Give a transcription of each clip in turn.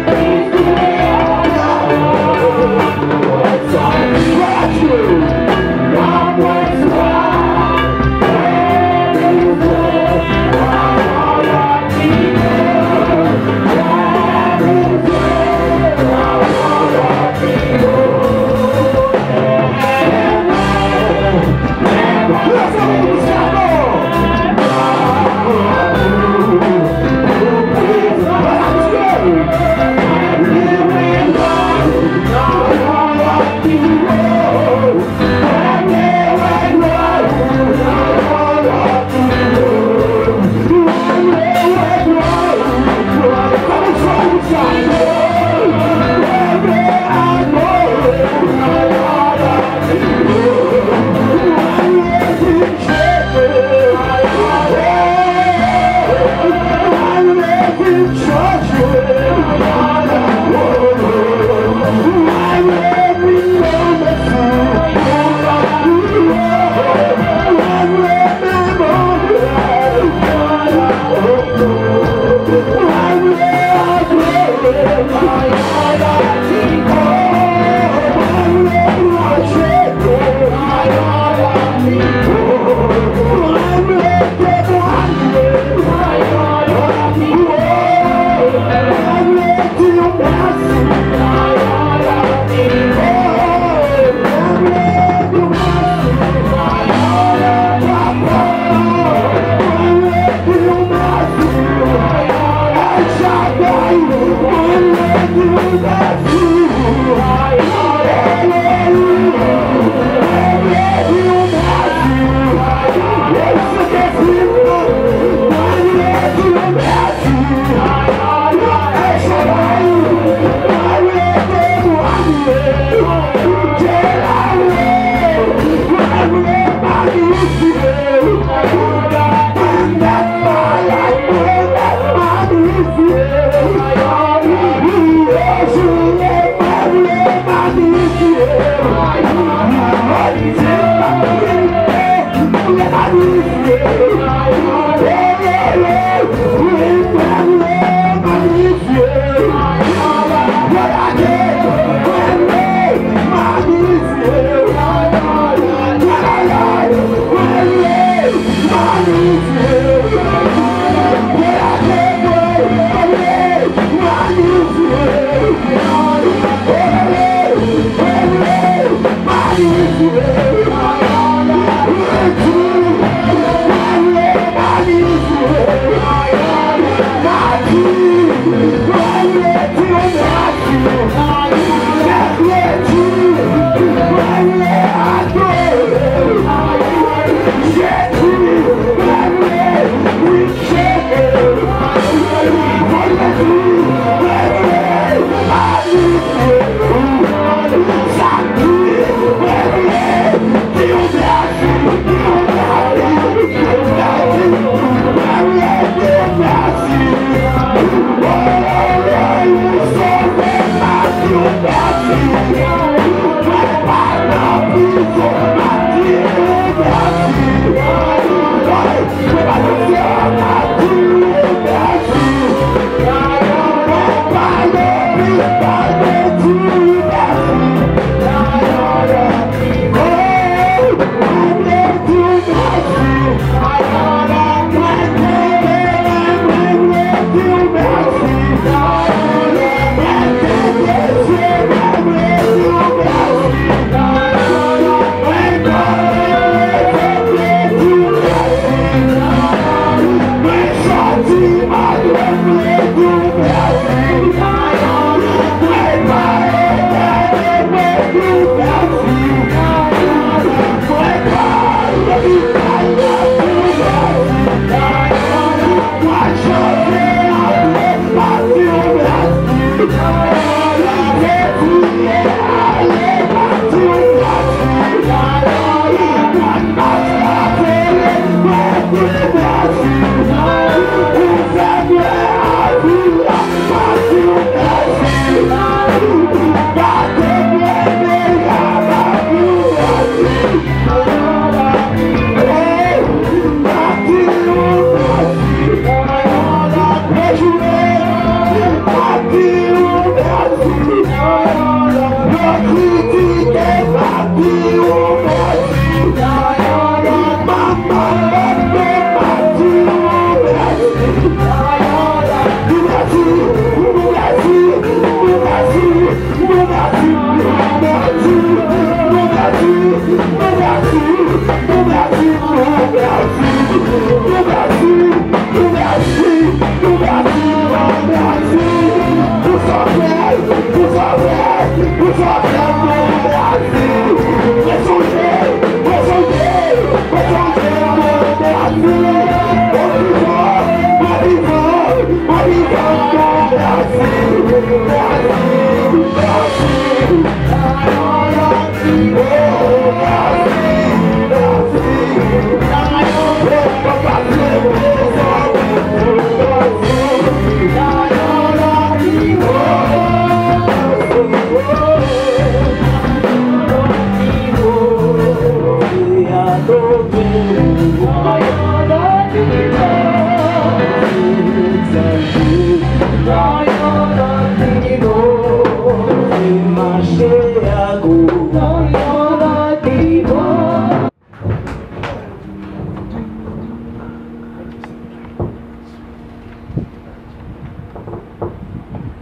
What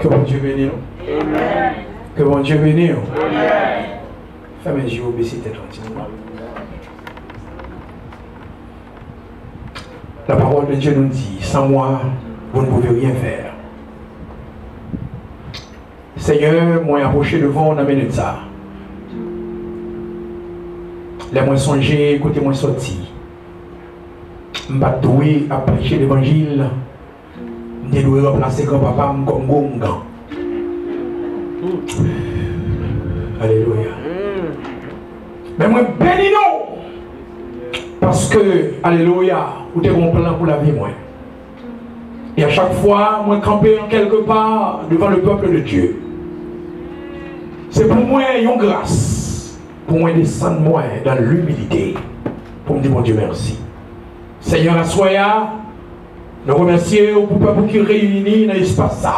Que bon Dieu bénisse nous. Que bon Dieu bénisse nous. Fermez les yeux, baissez tête tranquillement. La parole de Dieu nous dit, sans moi, vous ne pouvez rien faire. Seigneur, moi approché devant on a mené ça. Les moi songé, écoutez moi sorti. M'batoué à prêcher l'évangile. Je dois remplacer grand-papa comme Gongan. Alléluia. Mais moi, bénis nous. Parce que, alléluia, vous avez un plan pour la vie, moi. Et à chaque fois, moi, camper en quelque part devant le peuple de Dieu. C'est pour moi une grâce. Pour moi, descendre moi dans l'humilité. Pour me dire, mon Dieu, merci. Seigneur, assoya. Nous remercions pour le peuple qui réunit dans l'espace ça.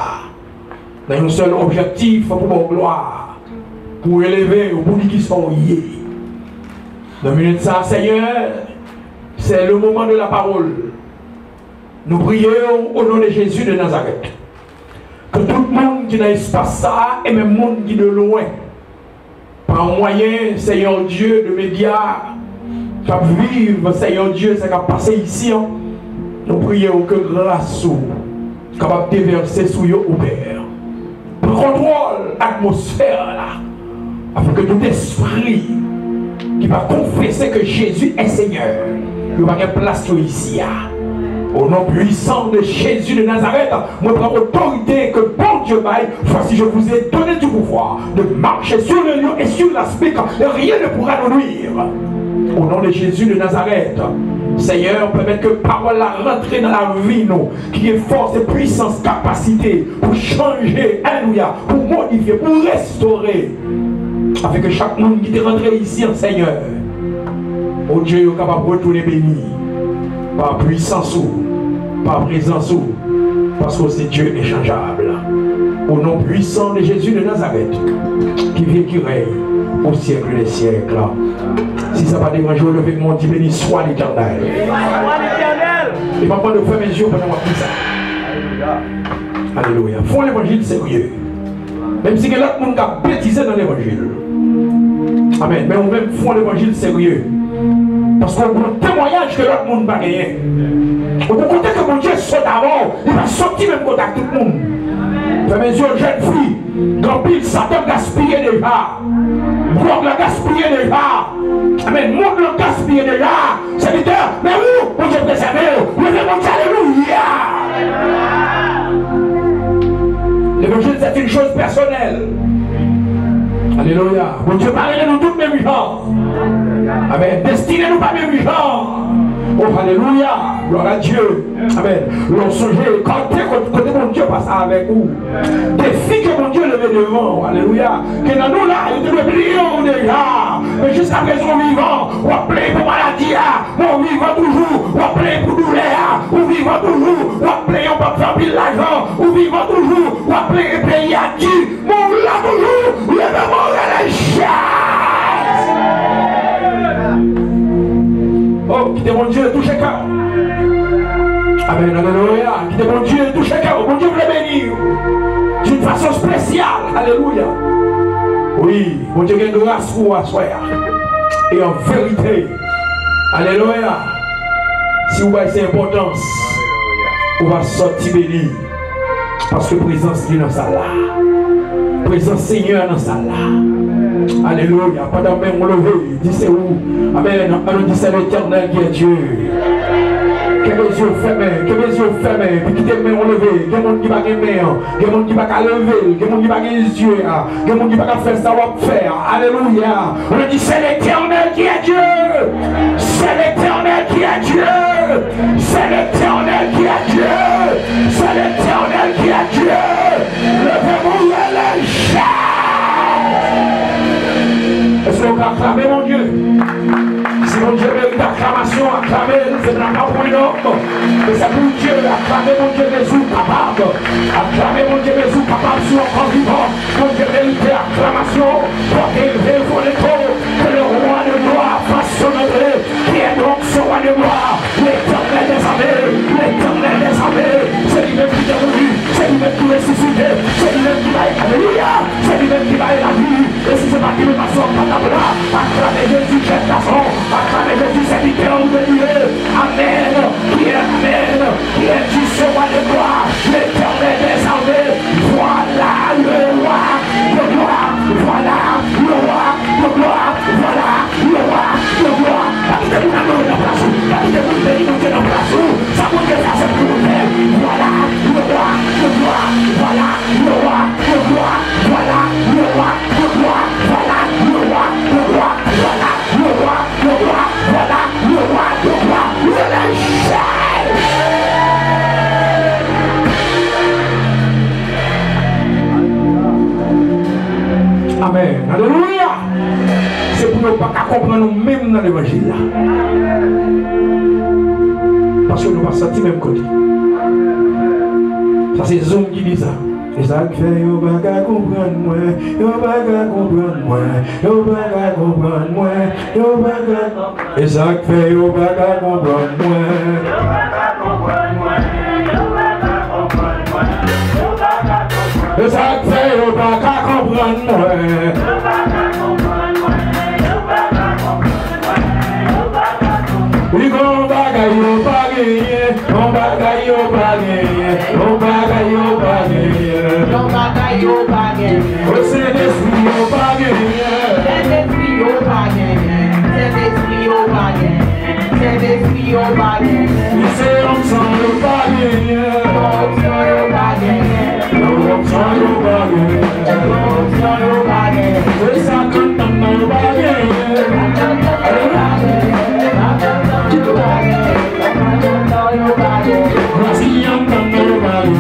Dans un seul objectif pour mon gloire. Pour élever au bout qui sont liés. Dans une minute ça, Seigneur, c'est le moment de la parole. Nous prions au nom de Jésus de Nazareth. Que tout le monde qui est dans l'espace ça, et même le monde qui est de loin, par un moyen, Seigneur Dieu, de médias, qui vivent, Seigneur Dieu, ça qui passé ici. Nous prions que grâce soit capable de déverser sur eux au Père. Contrôle l'atmosphère là. Afin que tout esprit qui va confesser que Jésus est Seigneur, il va avoir place ici. Au nom puissant de Jésus de Nazareth, moi prends l'autorité que bon Dieu m'aille. Voici, je vous ai donné du pouvoir de marcher sur le lieu et sur l'aspect, et rien ne pourra nous nuire. Au nom de Jésus de Nazareth, Seigneur, permettre que parole la rentre dans la vie, nous, qui est force et puissance, capacité pour changer, alléluia, pour modifier, pour restaurer. Afin que chaque monde qui est rentré ici en Seigneur, oh Dieu, est capable de retourner béni par puissance ou par présence ou parce que c'est Dieu échangeable. Au nom puissant de Jésus de Nazareth, qui vit et qui règne au siècle des siècles. Si ça va déranger, levez mon Dieu, béni soit l'Éternel. Et maintenant, de faire mes yeux pendant ma prise. Alléluia. Font l'évangile sérieux. Même si l'autre monde a bêtisé dans l'évangile. Amen. Mais on même font l'évangile sérieux. Parce qu'on a un témoignage que l'autre monde va gagner. On peut compter que mon Dieu saute avant. Il va sortir même contact tout le monde. Fais mes yeux, jeune fille. Quand pile Satan gaspillé déjà. Gloire l'a gaspillé déjà. Amen. Monde l'a gaspillé déjà. Serviteur, mais où mon Dieu préservé. Levez mon Dieu, alléluia. L'évangile, c'est une chose personnelle. Alléluia. Mon Dieu, parlez-nous toutes mes vivants. Amen. Destinez-nous pas mes vivants. Oh, alléluia. Gloire à Dieu. Amen. L'on songeait, côté mon Dieu passe avec vous. Des filles que mon Dieu levait devant. Alléluia. Que dans nous là, il nous oublions déjà. Mais jusqu'à présent, vivant, on plaît pour maladie. On vivant toujours. On plaît pour douleur. On vivant toujours. On plaît, on peut faire pile l'argent. On vivant toujours. On plaît, pays à Dieu. Mon là toujours. Levez-moi les chaises. Oh, quittez mon Dieu, touchez cœur. Amen, alléluia. Quittez mon Dieu, touchez cœur. Mon Dieu vous le bénir. D'une façon spéciale. Alléluia. Oui, mon Dieu a une grâce pour vous soir. Et en vérité, alléluia. Si vous avez cette importance, vous va sortir béni. Parce que présence est dans ça là. Présence Seigneur dans ça là. Alléluia. Pendant même on levé, dit c'est où? Amen. On dit c'est l'Éternel qui est Dieu. Que mes yeux fermés, que mes yeux fermés, puis quittez mes mains levées, que mon qui va gagner main, que mon qui va lever, que mon qui va gagner les yeux, que mon qui va faire ça va faire. Alléluia. On dit c'est l'Éternel qui est Dieu. C'est l'Éternel qui est Dieu. C'est l'Éternel qui est Dieu. C'est l'Éternel qui est Dieu. Levez-vous les chaises. Est-ce qu'on va acclamer mon Dieu? Si mon Dieu mérite d'acclamation, acclamer, c'est de la part pour une homme. Mais c'est pour Dieu, acclamer mon Dieu Jésus capable. Acclamer mon Dieu Jésus capable sur encore vivant. Mon Dieu mérite acclamation. Pour élever vos échos. Que le roi de gloire fasse son œuvre. Qui est donc ce roi de gloire? L'Éternel des armées. L'Éternel des armées. C'est lui-même qui est venu. C'est lui-même qui est ressuscité. C'est lui-même qui va être alléluia. C'est lui-même qui va être la vie. Et si c'est pas qui me passe en patable, acclamez Jésus, jette la sang. Acclamez Jésus, c'est l'Éternel de Dieu. Amen. Qui est Amen. Qui est du ce roi de gloire. L'Éternel des armées. Voilà le roi de gloire. Voilà le roi de gloire. Voilà le roi de gloire. Quittez-vous la main dans la place. Quittez-vous le pays dans la place. Ça vous dit ça, c'est pour vous. Voilà le roi de gloire. Voilà le roi de gloire. Voilà le roi de gloire. Voilà le roi de gloire. Voilà le roi de gloire. Voilà le roi de gloire. Le chef. Amen. Alléluia. C'est pour nous pas comprendre nous-mêmes dans l'évangile là. Parce que nous ne pas sortir même côté. Ça c'est Zoom qui dit ça. Et ça fait yo pas comprendre moi, yo pas comprendre moi, yo pas comprendre moi, yo pas. Et ça fait yo pas comprendre moi, yo pas comprendre moi, yo pas comprendre moi, yo pas comprendre. Et ça fait yo pas comprendre moi, yo pas comprendre moi, yo pas comprendre moi, yo pas comprendre. Oui qu'on bagaille yo pas gagner, on bagaille yo pas gagner, on bagaille yo pas gagner. Don't bagaille au baguette. C'est l'esprit au baguette. C'est l'esprit au baguette. C'est l'esprit au baguette. C'est l'esprit au baguette. C'est l'ensemble au baguette. L'onction au baguette. L'onction au baguette. L'onction au baguette. C'est ça quand on au baguette. Voici un temps au baguette.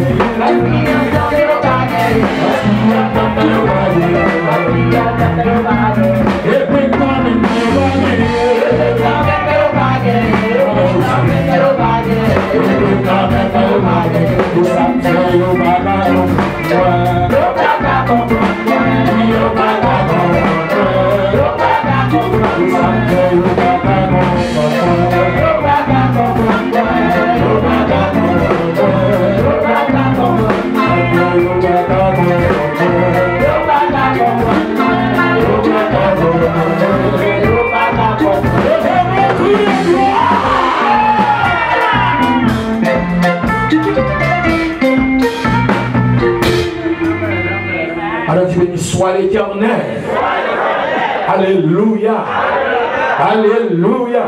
soit l'Éternel. Alléluia. Alléluia.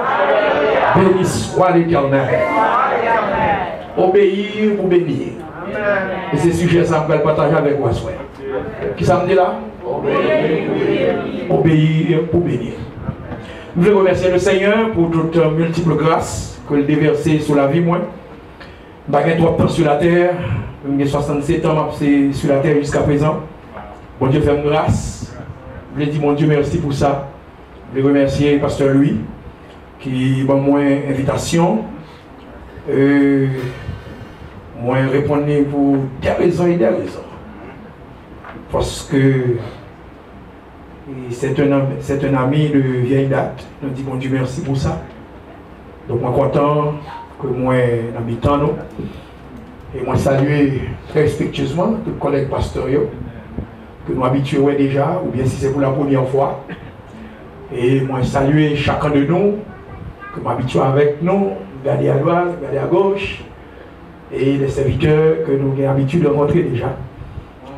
Béni soit l'Éternel. Obéir pour bénir. Et c'est sujet ça que je vais partager avec vous. Qui ça me dit là? Obéir pour bénir. Je veux remercier le Seigneur pour toutes multiples grâces que le déversé sur la vie. Moi, je n'ai pas de temps sur la terre. J'ai 67 ans sur la terre jusqu'à présent. Bon Dieu fait une grâce. Je veux dire mon Dieu merci pour ça. Je veux remercier le pasteur Louis qui m'a moi invitation. Moi répondre pour des raisons et des raisons. Parce que c'est un ami de vieille date. Je dis mon Dieu merci pour ça. Donc moi content que moi habitant nous. Et moi saluer très respectueusement tous les collègues pastoriaux que nous habituons déjà, ou bien si c'est pour la première fois. Et moi saluer chacun de nous que m'habitue avec nous, regarder à droite, regarder à gauche, et les serviteurs que nous avons l'habitude de rencontrer déjà.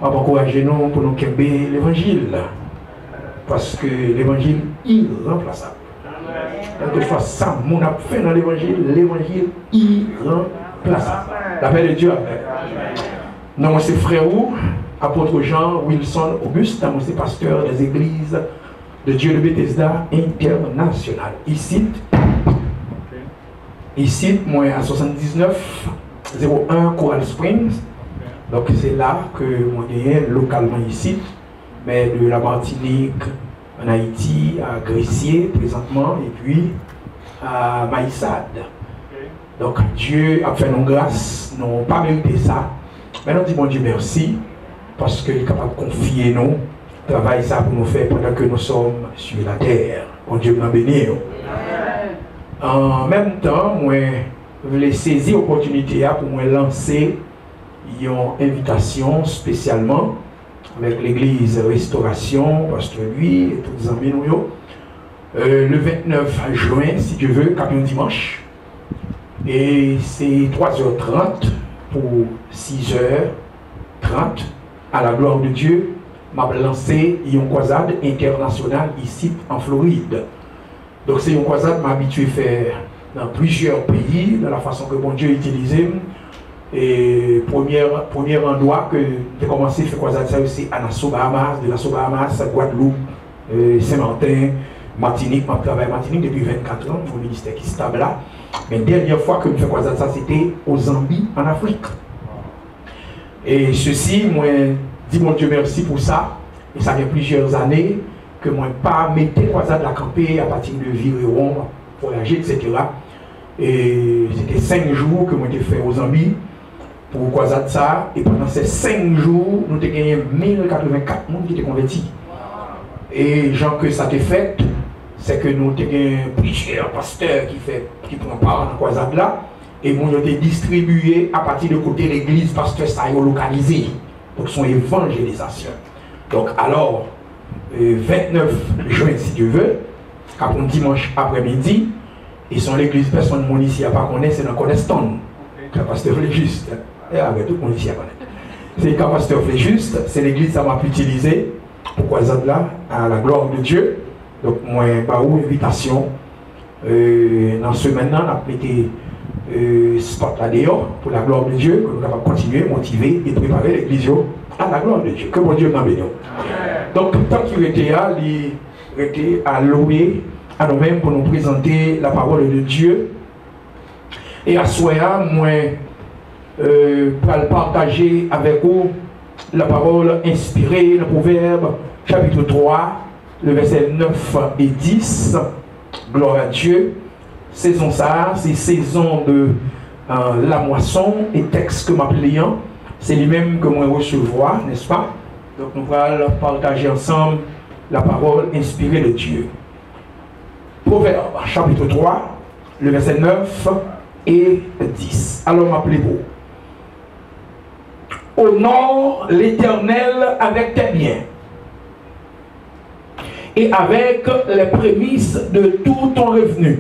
On va encourager nous pour nous qu'aimer l'évangile. Parce que l'évangile est irremplaçable. Quelquefois, ça, mon a fait dans l'évangile irremplaçable. La paix de Dieu. Non, moi c'est frère ou, apôtre Jean Wilson Auguste, moi c'est pasteur des églises de Dieu de Bethesda international. Ici, moi à 79 01 Coral Springs. Donc c'est là que moi gagne localement ici, mais de la Martinique en Haïti, à Gressier présentement, et puis à Maïsade. Donc Dieu a fait nos grâces, nous n'avons pas mérité ça. Mais nous disons bon Dieu merci, parce qu'il est capable de confier nous, travail ça pour nous faire pendant que nous sommes sur la terre. Bon Dieu nous bénisse. En même temps, moi, je voulais saisir l'opportunité pour moi lancer une invitation spécialement avec l'église Restauration, pasteur lui et tous les amis nous. Le 29 juin, si Dieu veut, un dimanche. Et c'est 3h30 pour 6h30 à la gloire de Dieu. M'a lancé une croisade internationale ici en Floride. Donc c'est une croisade m'a habitué à faire dans plusieurs pays, de la façon que mon Dieu utilisait. Et premier endroit que j'ai commencé à faire croisade, c'est à Nassau Bahamas, de Nassau Bahamas, Guadeloupe, Saint-Martin, Martinique. Je travaille à Martinique depuis 24 ans, mon ministère qui est stable là. Mais la dernière fois que je fais croisade, ça c'était au Zambie, en Afrique. Et ceci, moi, dis mon Dieu merci pour ça. Et ça fait plusieurs années que moi pas mettre croisade la camper à partir de Viréon, voyager, etc. Et c'était 5 jours que moi j'ai fait aux Zambie pour croisade ça. Et pendant ces 5 jours, nous avons gagné 1084 personnes qui étaient convertis. Et genre que ça t'est fait, c'est que nous avons gagné plusieurs pasteurs qui prennent part dans la croisade là. Et nous avons été distribués à partir de côté l'église pasteur ça a localisé pour son évangélisation. Donc alors, 29 juin si Dieu veut, après un dimanche après-midi, ils sont l'église, personne mon ici à pas connaître, c'est dans Coneston. Le pasteur Fléjuste. Et avec tout le monde ici à connaître. C'est le pasteur Fléjuste, c'est l'église ça m'a pu utiliser pour croisade là, à la gloire de Dieu. Donc moi, par où invitation, dans ce maintenant, on a pété spot là dehors pour la gloire de Dieu, que nous allons continuer, motiver et préparer l'église à la gloire de Dieu. Que mon Dieu nous bénisse. Donc, tant qu'il était là, il était à louer à nous-mêmes pour nous présenter la parole de Dieu. Et à ce moment-là, moi, pour partager avec vous la parole inspirée, le Proverbe, chapitre 3, le verset 9 et 10. Gloire à Dieu. Saison ça, c'est saison de la moisson et texte que m'appelait, c'est lui-même que moi recevoir, n'est-ce pas? Donc nous allons partager ensemble la parole inspirée de Dieu. Proverbe, chapitre 3, le verset 9 et 10. Alors m'appelez-vous. Honore l'Éternel avec tes biens et avec les prémices de tout ton revenu.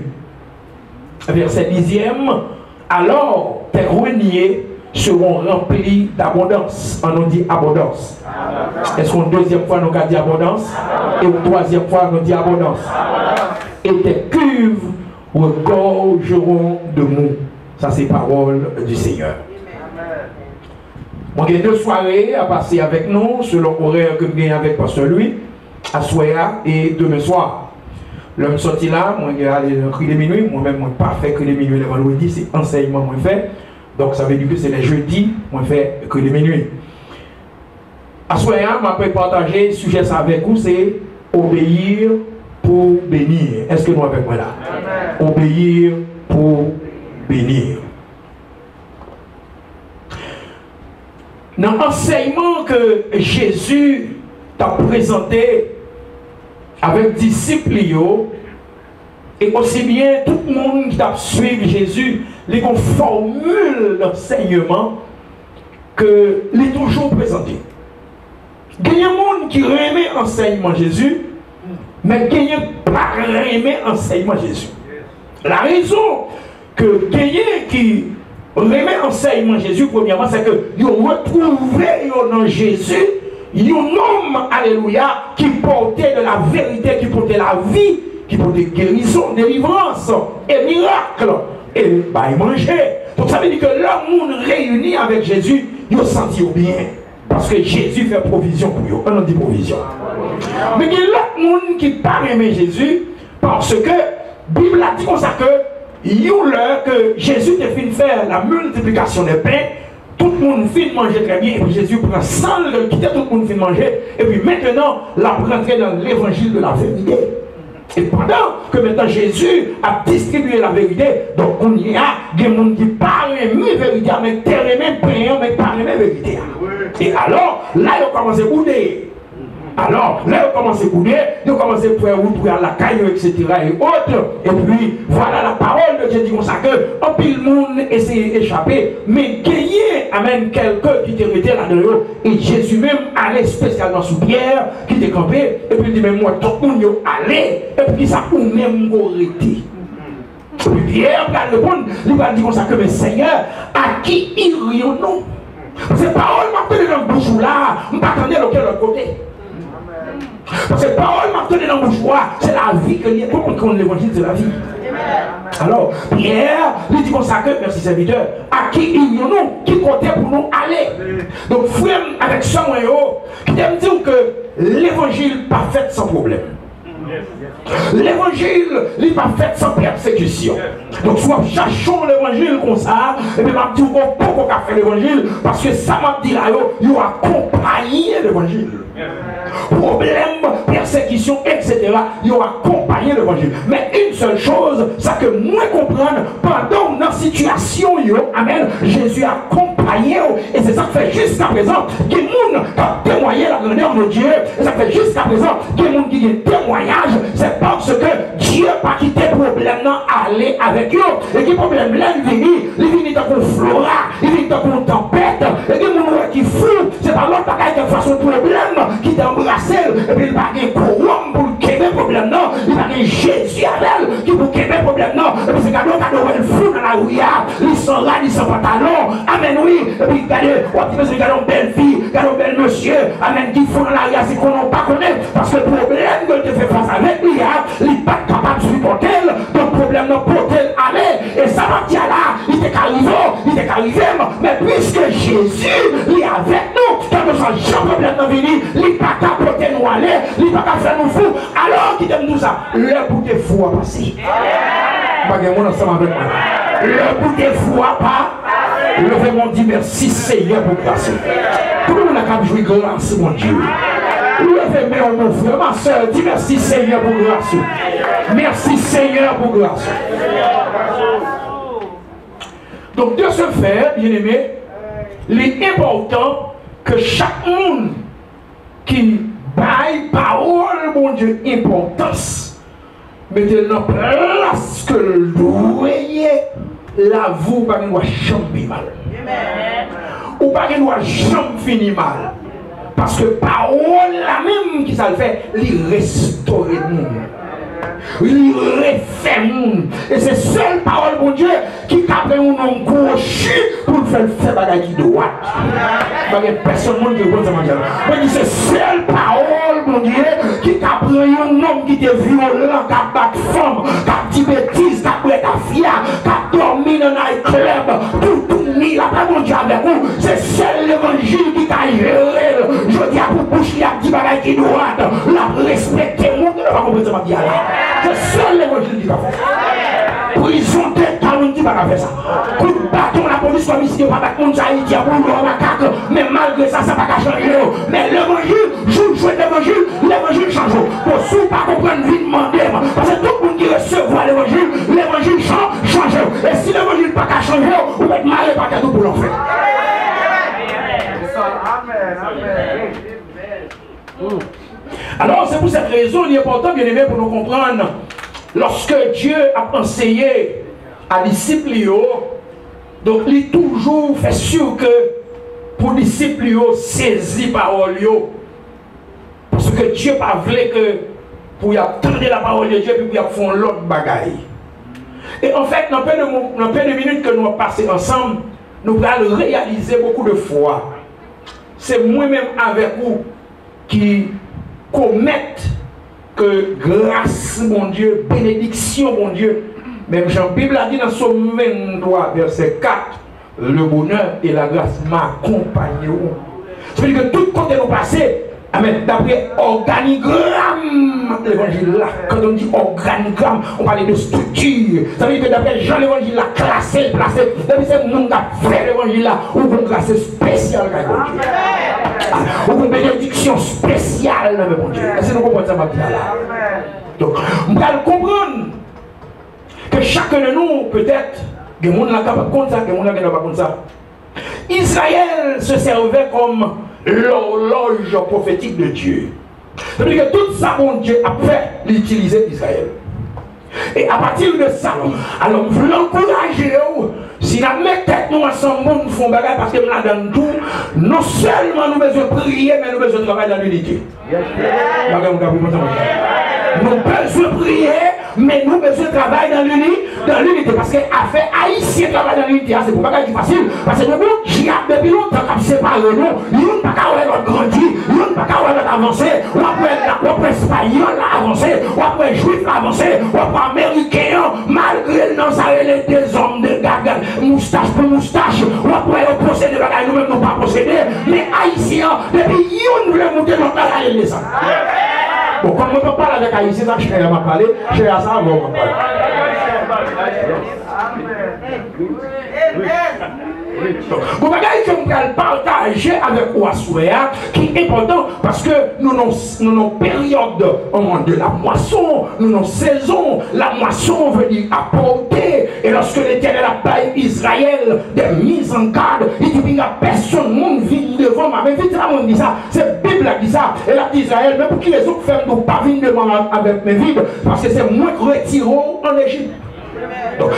Verset 10e. Alors tes greniers seront remplis d'abondance. On nous dit abondance. Est-ce qu'une deuxième fois nous avons dit abondance? Et une troisième fois nous dit abondance. Et tes cuves regorgeront de mou. Ça c'est parole du Seigneur. Moi, j'ai 2 soirées à passer avec nous, selon l'horaire que j'ai avec Pasteur Louis, à Soya et demain soir. L'homme sorti là, moi j'ai allé dans le cri de minuit, moi-même, moi pas fait cri de minuit le vendredi, c'est enseignement moi fait. Donc ça veut dire que c'est les jeudis, moi fait cri de minuit. À Soya, je vais partager le sujet ça avec vous, c'est obéir pour bénir. Est-ce que nous avec moi là? Amen. Obéir pour bénir. Dans l'enseignement que Jésus t'a présenté avec disciples, et aussi bien tout le monde qui t'a suivi Jésus, les formule d'enseignement que les toujours présenté. Il y a des gens qui remet l'enseignement Jésus, mais il n'y a pas remet l'enseignement Jésus. La raison que quelqu'un qui remet l'enseignement Jésus, premièrement, c'est que vous retrouvez dans Jésus un homme, alléluia, qui portait de la vérité, qui portait la vie, qui portait guérison, délivrance et miracle. Et bah, il mangeait. Donc ça veut dire que l'homme réuni avec Jésus, il a senti bien. Parce que Jésus fait provision pour eux. On dit provision. Mais il y a l'autre monde qui n'a pas aimé Jésus parce que la Bible a dit comme ça que il y a l'heure que Jésus a fini de faire la multiplication des pains, tout le monde finit de manger très bien, et puis Jésus prend sans le quitter, tout le monde finit de manger, et puis maintenant, la rentrer dans l'évangile de la vérité. Et pendant que maintenant Jésus a distribué la vérité, donc on y a des gens qui parlent de vérité, mais terrain pain, mais parlent de vérité. Et alors, là, ils ont commencé à bouder. Alors, là, ils ont commencé à bouder, ils ont commencé à faire la caille, etc. et autres. Et puis, voilà la parole de Dieu dit comme ça que, en pile monde essaie d'échapper, mais gagner, amène quelqu'un qui était resté là-dedans. Et Jésus même allait spécialement sous Pierre, qui était campé, et puis il dit, mais moi, tout le monde allait, et puis ça, ou même arrêté. Et puis Pierre va répondre, il va dire comme ça que, mais Seigneur, à qui irions-nous? Ces paroles m'ont donné dans le bouche là, je ne m'attendais à l'autre côté. Parce que ces paroles m'ont donné dans le bouche là, c'est la vie que tout le monde connaît l'évangile, c'est la vie. Alors, Pierre, il dit comme ça que, merci serviteur, à qui irions-nous, qui comptait pour nous aller. Donc, frère, avec ce moyen, qui aime dire que l'évangile n'est pas fait sans problème. L'évangile n'est pas fait sans persécution. Donc, soit cherchons l'évangile comme ça, et puis je dis qu'on peut faire l'évangile, parce que ça m'a dit là, il y a accompagné l'évangile. Problème, persécution, etc. Il y a accompagné l'évangile. Mais une seule chose, c'est que moi comprendre, pendant une situation, amen, Jésus a accompagné, et c'est ça que fait jusqu'à présent, que les gens qui ont témoigné la grandeur de Dieu, et ça fait jusqu'à présent, que les gens qui ont témoignage, c'est parce que Dieu n'a pas quitté le problème, aller avec eux. Et que le problème là, il vient dans une flora, il vient dans une tempête, et que les gens qui font, c'est pas l'autre bagaille qui fait son problème, qui t'a embrassé, et puis il va y avoir un courant pour le problème, non, il va y avoir Jésus avec elle, qui pour le problème, non, et puis c'est cadeau, elle fout dans la rue, ils sont là, ils sont pantalon, amen, oui, et puis regardez, regardez une belle fille, regardez un bel monsieur, amen, qui font dans la rue, c'est qu'on n'a pas connu, parce que le problème que tu fais face avec lui, il n'est pas capable de supporter, donc le problème non porter aller, et ça va dire là, il était arrivé, mais puisque Jésus est avec nous, quand nous sommes jamais problème dans venir, il n'est pas capable de porter nous aller, il n'est pas capable de faire nous fous, alors qu'il aime nous ça, le bout de fou à passer. Le bout de fou à pas, levez-moi dit merci Seigneur pour grâce. Tout le monde a qu'à jouer grâce, mon Dieu. Levez-moi mon frère, ma soeur, dis merci Seigneur pour grâce. Merci Seigneur pour grâce. Donc de ce fait, bien aimé, il est important que chaque monde qui baille parole, mon Dieu, importance, mettez dans place que le doyer, la vous, pas nous jamais mal. Ou pas nous jamais fini mal. Parce que parole la même qui ça le fait, il restaure nous. il refait monde. Et c'est seule parole, mon Dieu, qui capte un homme gauche pour faire bagaille qui doit. Personne ne peut dire ça, mon Dieu. Mais c'est seule parole, mon Dieu, qui capte un homme qui est violent, qui a battu femme, qui a dit bêtises, qui a pris ta fille, qui a dormi dans un club, tout mis là, mon Dieu, avec vous. C'est seul l'évangile qui t'a géré. Je dis à vous, bouche qui a dit bagaille qui doit. La respecter, mon Dieu, ne va comprendre ça, ma vie là. C'est seul l'évangile qui t'a fait. Prison de temps, on dit pas faire ça. Coup de bâton, la police comme ici, pas battre mon Haïti, à boulot, à macaque, mais malgré ça, ça va pas changer. Mais l'évangile, jouer l'évangile change. Pour ceux pas comprendre, vie demander, parce que tout le monde qui recevra l'évangile change. Et si l'évangile pas qu'à changer, vous êtes malade, pas qu'à tout pour l'enfer. Alors c'est pour cette raison, il est important, bien aimé, pour nous comprendre, lorsque Dieu a enseigné à disciples, donc il toujours fait sûr que pour les disciples saisir la parole, parce que Dieu n'a pas voulu que pour y attendre la parole de Dieu, puis pour y faire l'autre bagaille. Et en fait, dans peu de minutes que nous avons passé ensemble, nous allons réaliser beaucoup de fois. C'est moi-même avec vous qui commettent que grâce, mon Dieu, bénédiction, mon Dieu. Même Jean Bible a dit dans Somme 23, verset 4, le bonheur et la grâce m'accompagneront. C'est-à-dire que tout côté nous passé, d'après organigramme, l'évangile là, quand on dit organigramme, on parle de structure. Ça veut dire que d'après Jean l'évangile là, classé, placé, depuis c'est le monde qui a fait l'évangile là, ou une classe spéciale, ou une bénédiction spéciale, mon Dieu. Est-ce que nous comprenons ça, ma là? Donc, on va comprendre que chacun de nous, peut-être, que le monde là capable comme ça, que le monde là capable comme ça. Israël se servait comme l'horloge prophétique de Dieu. C'est-à-dire que tout ça, mon Dieu a fait l'utiliser d'Israël. Et à partir de ça, alors je veux l'encourager, si nous mettons tête nous ensemble, nous faisons bagarre parce que nous avons tout, non seulement nous devons prier, mais nous devons travailler dans l'unité. Nous devons prier, mais nous devons travailler dans l'unité. Parce que affaire haïtien travaille dans l'unité, c'est pour pas que c'est facile. Parce que nous, depuis longtemps, nous séparés, nous ne pouvons pas notre grandir, nous ne pouvons pas notre avancer, on peut espagnol avancer, on peut juif avancer, on peut américain, malgré nous, ça les deux hommes de gaga, moustache pour moustache, on peut posséder, nous-mêmes nous pas posséder, mais haïtien, depuis nous voulons monter notre travail les ça. Bon, comme on peut parler avec haïtien, ça, je vais parler, je vais à ça, on va parler. Vous voyez que nous allons partager avec vous qui est important parce que nous avons une période de la moisson, nous avons saison. La moisson veut dire apporter. Et lorsque l'Éternel a payé Israël des mises en garde, il dit qu'il n'y a personne, monde vient devant moi. Mais vite, on dit ça, c'est la Bible qui dit ça. Et la dit Israël, mais pour qui les autres femmes ne pas venir devant moi avec mes vides, parce que c'est moi qui retire en Égypte.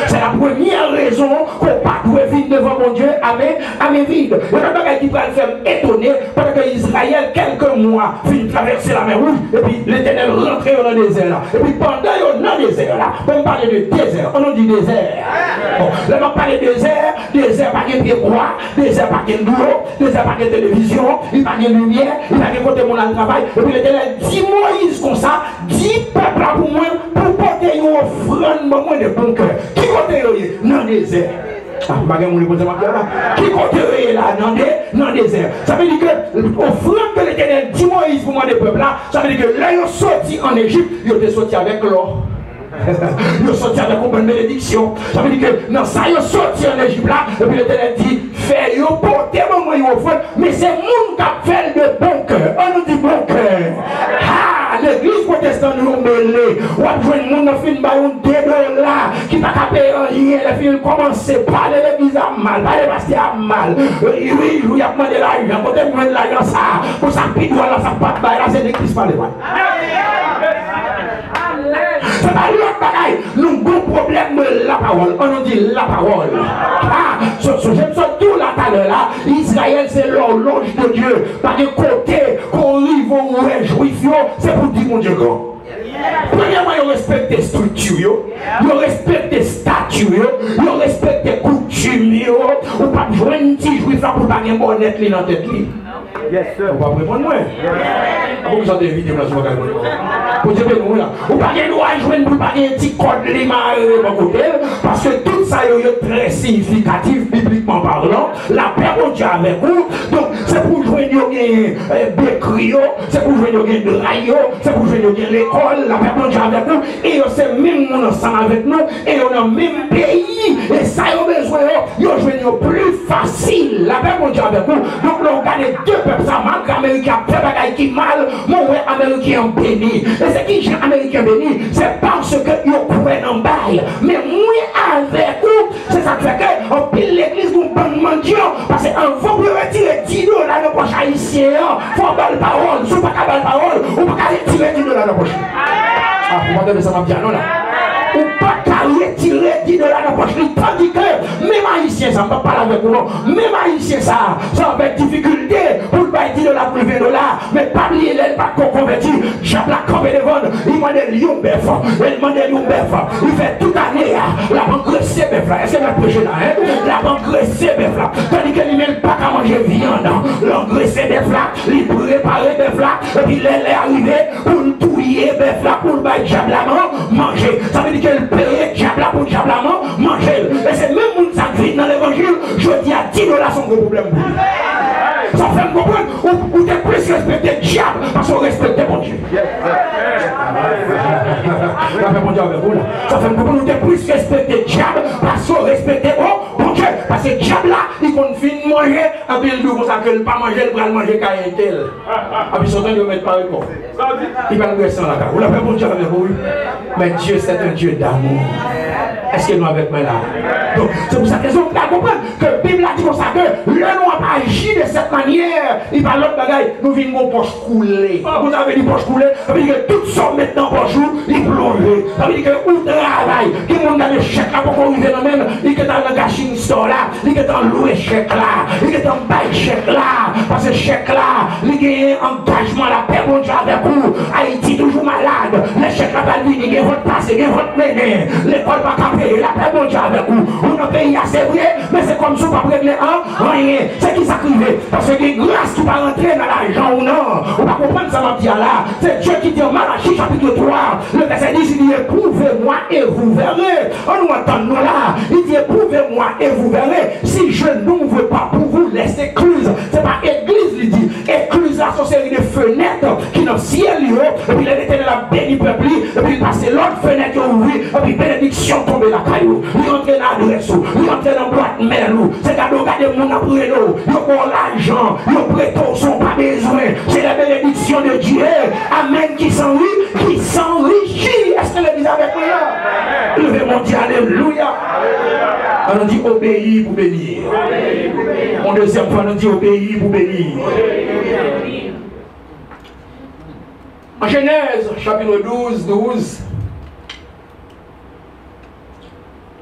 C'est la première raison qu'on ne peut pas venir devant mon Dieu à mes vides. Il y a un bagage qui va le faire étonner parce que Israël, quelques mois, finit traverser la mer Rouge et puis l'Éternel rentre dans le désert. Et puis pendant qu'il est dans le désert, on parle de désert, on dit désert. Bon, là, on parle de désert pas de pied droit, désert pas de boulot, désert pas de télévision, il pas de lumière, il pas de côté mon travail. Et puis l'Éternel dit Moïse comme ça, dit peuple là pour moi, pour porter une offrande, moi de bon cœur. Qui côté dans le désert? Qui côté là dans le désert? Ça veut dire que l'offrande que l'Éternel dit Moïse pour moi des peuples là, ça veut dire que là ils sont sortis en Égypte, ils ont sorti avec l'or. Ils sont sortis avec une bonne bénédiction. Ça veut dire que dans ça ils sont sortis en Égypte là, et puis l'Éternel dit fais yo porter moi une offrande, mais c'est monde qui fait de bon cœur. On nous dit bon cœur. L'église protestante nous mêlée. On a besoin de monde qui fait un dédon là, qui n'a pas payé rien. Les filles commencent à parler de l'église à mal, parler de pasteur à mal. Oui, il y a demandé l'argent, quand on demande l'argent, ça, pour ça, puis là, ça part là, c'est l'église par les voix. C'est pas l'autre bagaille. Nous avons un problème de la parole. On nous dit la parole. J'aime ça tout là, tout à l'heure là. Israël, c'est l'horloge de Dieu. Par des côtés, qu'on arrive au juif, c'est pour dire mon Dieu grand. Première tellement ils respectent les structures, ils respectent les statuts, ils respectent les coutumes, ou pas jouer un petit juif là pour pas gagner bonnet dans la tête. Yes, sir. Vous ne pouvez pas répondre, moi. Pourquoi vous avez vidéo là sur votre canal? Vous dites, nous là. Vous ne pouvez pas jouer pour pas gagner un petit code lima parce que tout ça est très significatif, bibliquement parlant. La paix mon Dieu avec vous. Donc, c'est pour jouer des bécrio, c'est pour jouer des draillots, c'est pour jouer l'école, la paix mon Dieu avec vous. Et c'est même nous ensemble avec nous, et on a le même pays. Et ça, il y a besoin, il y a joué plus facile. La paix mon Dieu avec vous. Donc, on regarde deux peuples, ça manque américain, fait bagaille qui mal, mon ouais américain béni. Et c'est qui j'ai américain béni, c'est parce que ils croient en bail. Mais moi avec vous, c'est ça qui fait que on pile l'église pour bon mendiant. Parce qu'en vous pouvez retirer 10 $ dans le poche haïtien, il faut belle parole, si vous pas belle parole, ou pas retirer 10 $ dans le poche. Ah, vous m'entendez ça m'a bien non là? Ou pas retirer 10 $ dans la poche. Tandis que même haïtien, ça ne peut pas parler avec vous. Même haïtien, ça avec difficulté pour le bailler 10 $ pour le 20 $. Mais pas oublier l'aile, pas qu'on convertit. J'aime la campagne de vendre. Il m'a dit lion bœuf. Il m'a dit lion bœuf. Il fait toute année la banque recette bœuf là. Est-ce que vous prêchez là? La banque recette bœuf là. Tandis qu'il n'a pas qu'à manger viande. L'engraisser bœuf là. Il préparer bœuf là. Et puis il est arrivé pour le touiller bœuf là. Pour le bailler diablement manger. Ça veut dire qu'elle paye diable pour diablement manger. Et c'est même mon sac vide dans l'évangile. Je dis à 10 $, son gros problème. Ça fait me comprendre ou t'es plus respecté diable parce qu'on respecte mon Dieu. Ça fait mon Dieu avec vous là. Ça fait me comprendre ou t'es plus respecté diable parce qu'on respecte mon Dieu. Parce que diable là, il confine manger, et puis il dit comme ça que le pas manger, il va manger quand il est tel. Et puis son temps de mettre par le corps. Il va nous rester dans la carte. Vous l'avez mon Dieu avec vous. Mais Dieu c'est un Dieu d'amour. Est-ce que nous avec moi là? Donc c'est pour ça que nous comprendre que la Bible a dit comme ça que le nous a pas agi de cette manière. Il parle l'autre bagaille, nous venons mon poche coulée. Vous avez dit poche coulée, ça veut dire que tout ça maintenant poche il plonge. Ça veut dire que où travail, qui monde a le chèque là pour qu'on arrive dans même, il est dans le gashing store là, il est dans louer chèque là, il est dans bail chèque là, parce que chèque là, il y a un engagement la paix mon Dieu avec vous. Haïti toujours malade, les chèques là pas venir, il y a votre place, il y a votre mener, l'école pas capé, la paix mon Dieu avec vous. On a payé assez vrai, mais c'est comme ça pas régler rien. C'est qui s'acrive, parce que grâce qui va rentrer dans l'argent ou non, on va comprendre ça m'a dit là. C'est Dieu qui dit en Malachie chapitre 3, le verset 10, il dit éprouvez-moi et vous verrez. On nous entend nous là, il dit éprouvez-moi et vous verrez. Si je n'ouvre pas pour vous les écluses, c'est pas église, il dit écluse là, c'est une série de fenêtres qui dans le ciel, et puis l'éternel a béni peuple, et puis il passe l'autre fenêtre ouverte, et puis bénédiction tombe la caillou, il entre dans l'adresse, il entre dans boîte mail, c'est cadeau garder mon après l'eau, il pour l'argent, il prête son pas besoin, c'est la bénédiction de Dieu, amen, qui s'enrichit, est-ce que l'église avec moi là? Levez mon Dieu, alléluia. On dit obéir pour bénir. Mon deuxième fois, on dit obéir pour bénir. En Genèse, chapitre 12.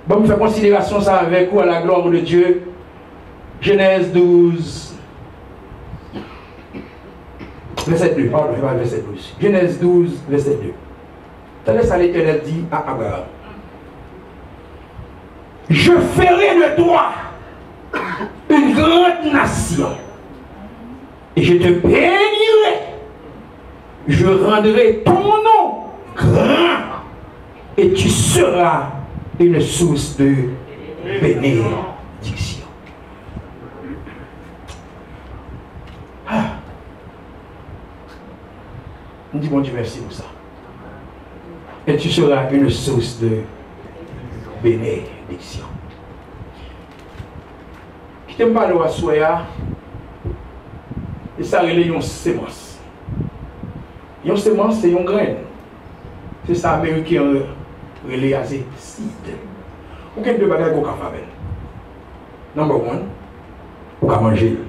Bon, je fais considération ça avec vous à la gloire de Dieu. Genèse 12. Verset 2. Pardon, je vais verset 12. Genèse 12, verset 2. Tenez ça, l'Éternel dit à Abraham. Je ferai de toi une grande nation et je te bénirai. Je rendrai ton nom grand et tu seras une source de bénédiction. On dit bon Dieu merci pour ça. Et tu seras une source de bénédiction. Qui t'aime pas le soya et ça relève une sémence. Une sémence c'est une graine. C'est ça américain relève à seed. Ou qu'est-ce que tu as fait? Number 1, ou qu'à manger.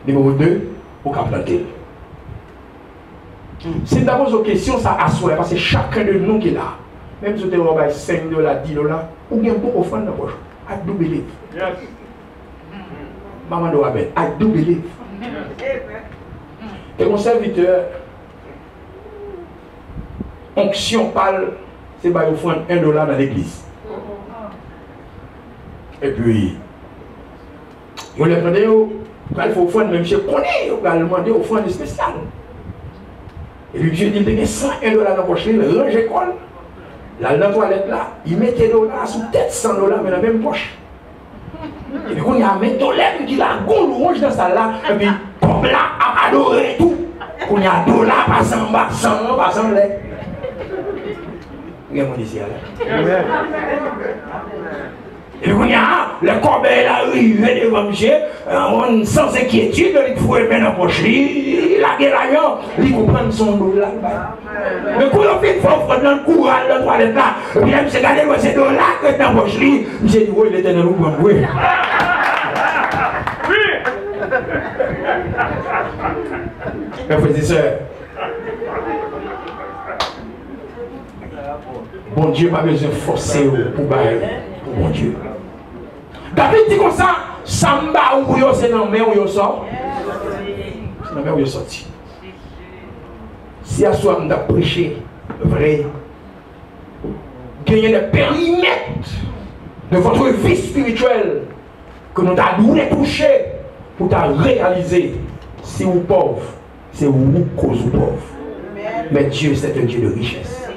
Numéro 2, ou qu'à planter. C'est d'abord une question ça assoit parce que chacun de nous qui est là, même si tu as 5 $, 10 $, ou bien pour offrir dans la poche. I do believe. Yes. Maman doit mettre. I do believe. Et mon serviteur, onction parle, c'est bah offrande $1 dans l'église. Et puis, vous les demandez, il faut offrande, même si vous connaissez, vous allez demander offrande spéciale. Et puis, Dieu dit, il y a $101 dans la poche, il range l'école. Là, dans la toilette, là, il met $1 sous tête, $100 mais dans la même poche. Et puis, on y a mis $1 qui la goule rouge dans ça là, et puis, comme là, à adorer tout. On y a $1 passant, passant, là. Regardez mon ici, là. Et puis, on y a le corbeil arrivé devant monsieur, sans inquiétude, il faut mettre dans la poche, il a gagné l'avion, il comprend son $. Mais quand on fait fort dans le courant, dans la toilette là, et puis là, monsieur, regardez, c'est $, que dans la poche, monsieur dit, oui, il était dans le courant, oui. Mes frères et sœurs, bon Dieu n'a pas besoin de forcer pour bailler pour bon Dieu. David dit comme ça, Samba ou yo c'est dans la main où yo sort. C'est dans la main où yo sorti. Si à soi on a prêché vrai, gagner le périmètre de votre vie spirituelle que nous avons touché pour réaliser si vous pauvre, c'est vous cause vous pauvre. Mais Dieu c'est un Dieu de richesse.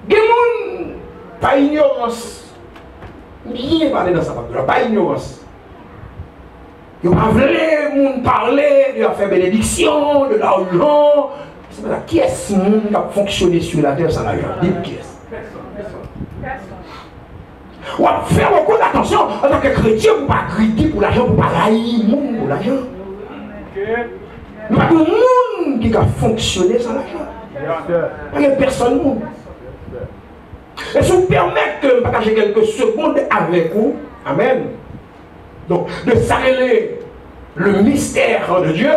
Gémoun, pas ignorance. Bien parler dans sa parole, pas ignorance. Il ne va pas parler, il va faire bénédiction, de l'argent. Qui est-ce qui a fonctionné sur la terre sans l'argent? Dites qui est-ce? On va faire beaucoup d'attention en tant que chrétien pour ne pas critiquer pour l'argent, pour ne pas haïr le monde pour l'argent. Il n'y a pas de monde qui a fonctionné sans l'argent. Il n'y a personne. Et si vous permettez de partager quelques secondes avec vous, amen. Donc, de saluer le mystère de Dieu,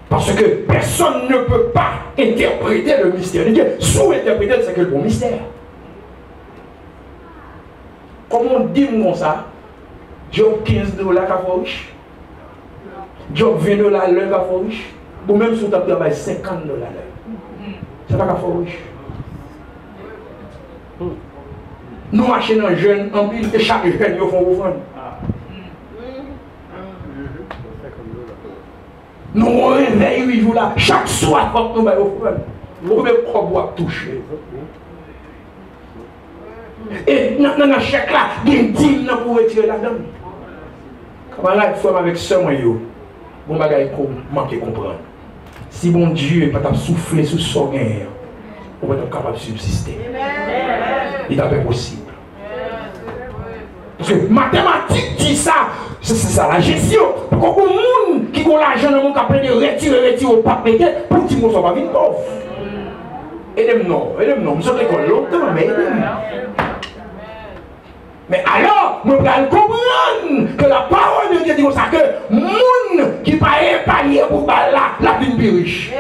parce que personne ne peut pas interpréter le mystère de Dieu. Sous-interpréter, c'est que le bon mystère. Comment on dit comme ça? Job $15 qu'a fait riche. Job $20 l'heure qu'a fait riche. Ou même si on travaille $50 l'heure. C'est pas qu'a fait riche. Nous marchons dans jeune en pile et chaque jeune nous font offrande. Nous réveillons 8 jours là, chaque soir quand nous allons offrande. Nous pouvons pas toucher. Et dans le chèque là, il y a 10 ans pour retirer la donne. Comment là, il faut avec ce moyen, bon bagage manquer comprendre. Si bon Dieu n'est pas souffler sous son gain, on va être capable de subsister. Il est pas possible. Parce que mathématiques dit ça, c'est ça la gestion. Pour que le monde qui a l'argent dans mon capable de retirer au papier, pour que ne pas venir pauvre. Aidez-moi, nous sommes l'école longtemps, mais aidez-moi. Mais alors, nous allons comprendre que la parole de Dieu dit comme ça, que le monde qui n'est pas épargné pour la vie plus riche.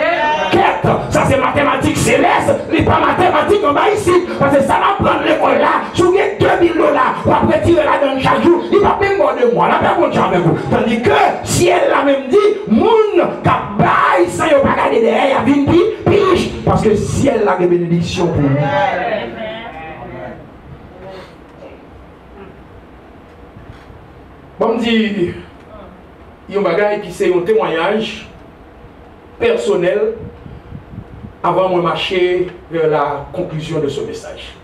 Quête, ça c'est mathématiques céleste, il n'est pas mathématiques en bas ici. Parce que ça va prendre l'école là, si vous avez $2000, vous allez retirer la donne chaque jour, il va même mort de moi, là, pas contre avec vous. Tandis que si elle l'a même dit, le monde qui a baillé sans ne pas garder derrière, il y a plus riche. Parce que si elle a des bénédictions pour nous. Bon, dit, il y a un bagage qui c'est un témoignage personnel avant de marcher vers la conclusion de ce message.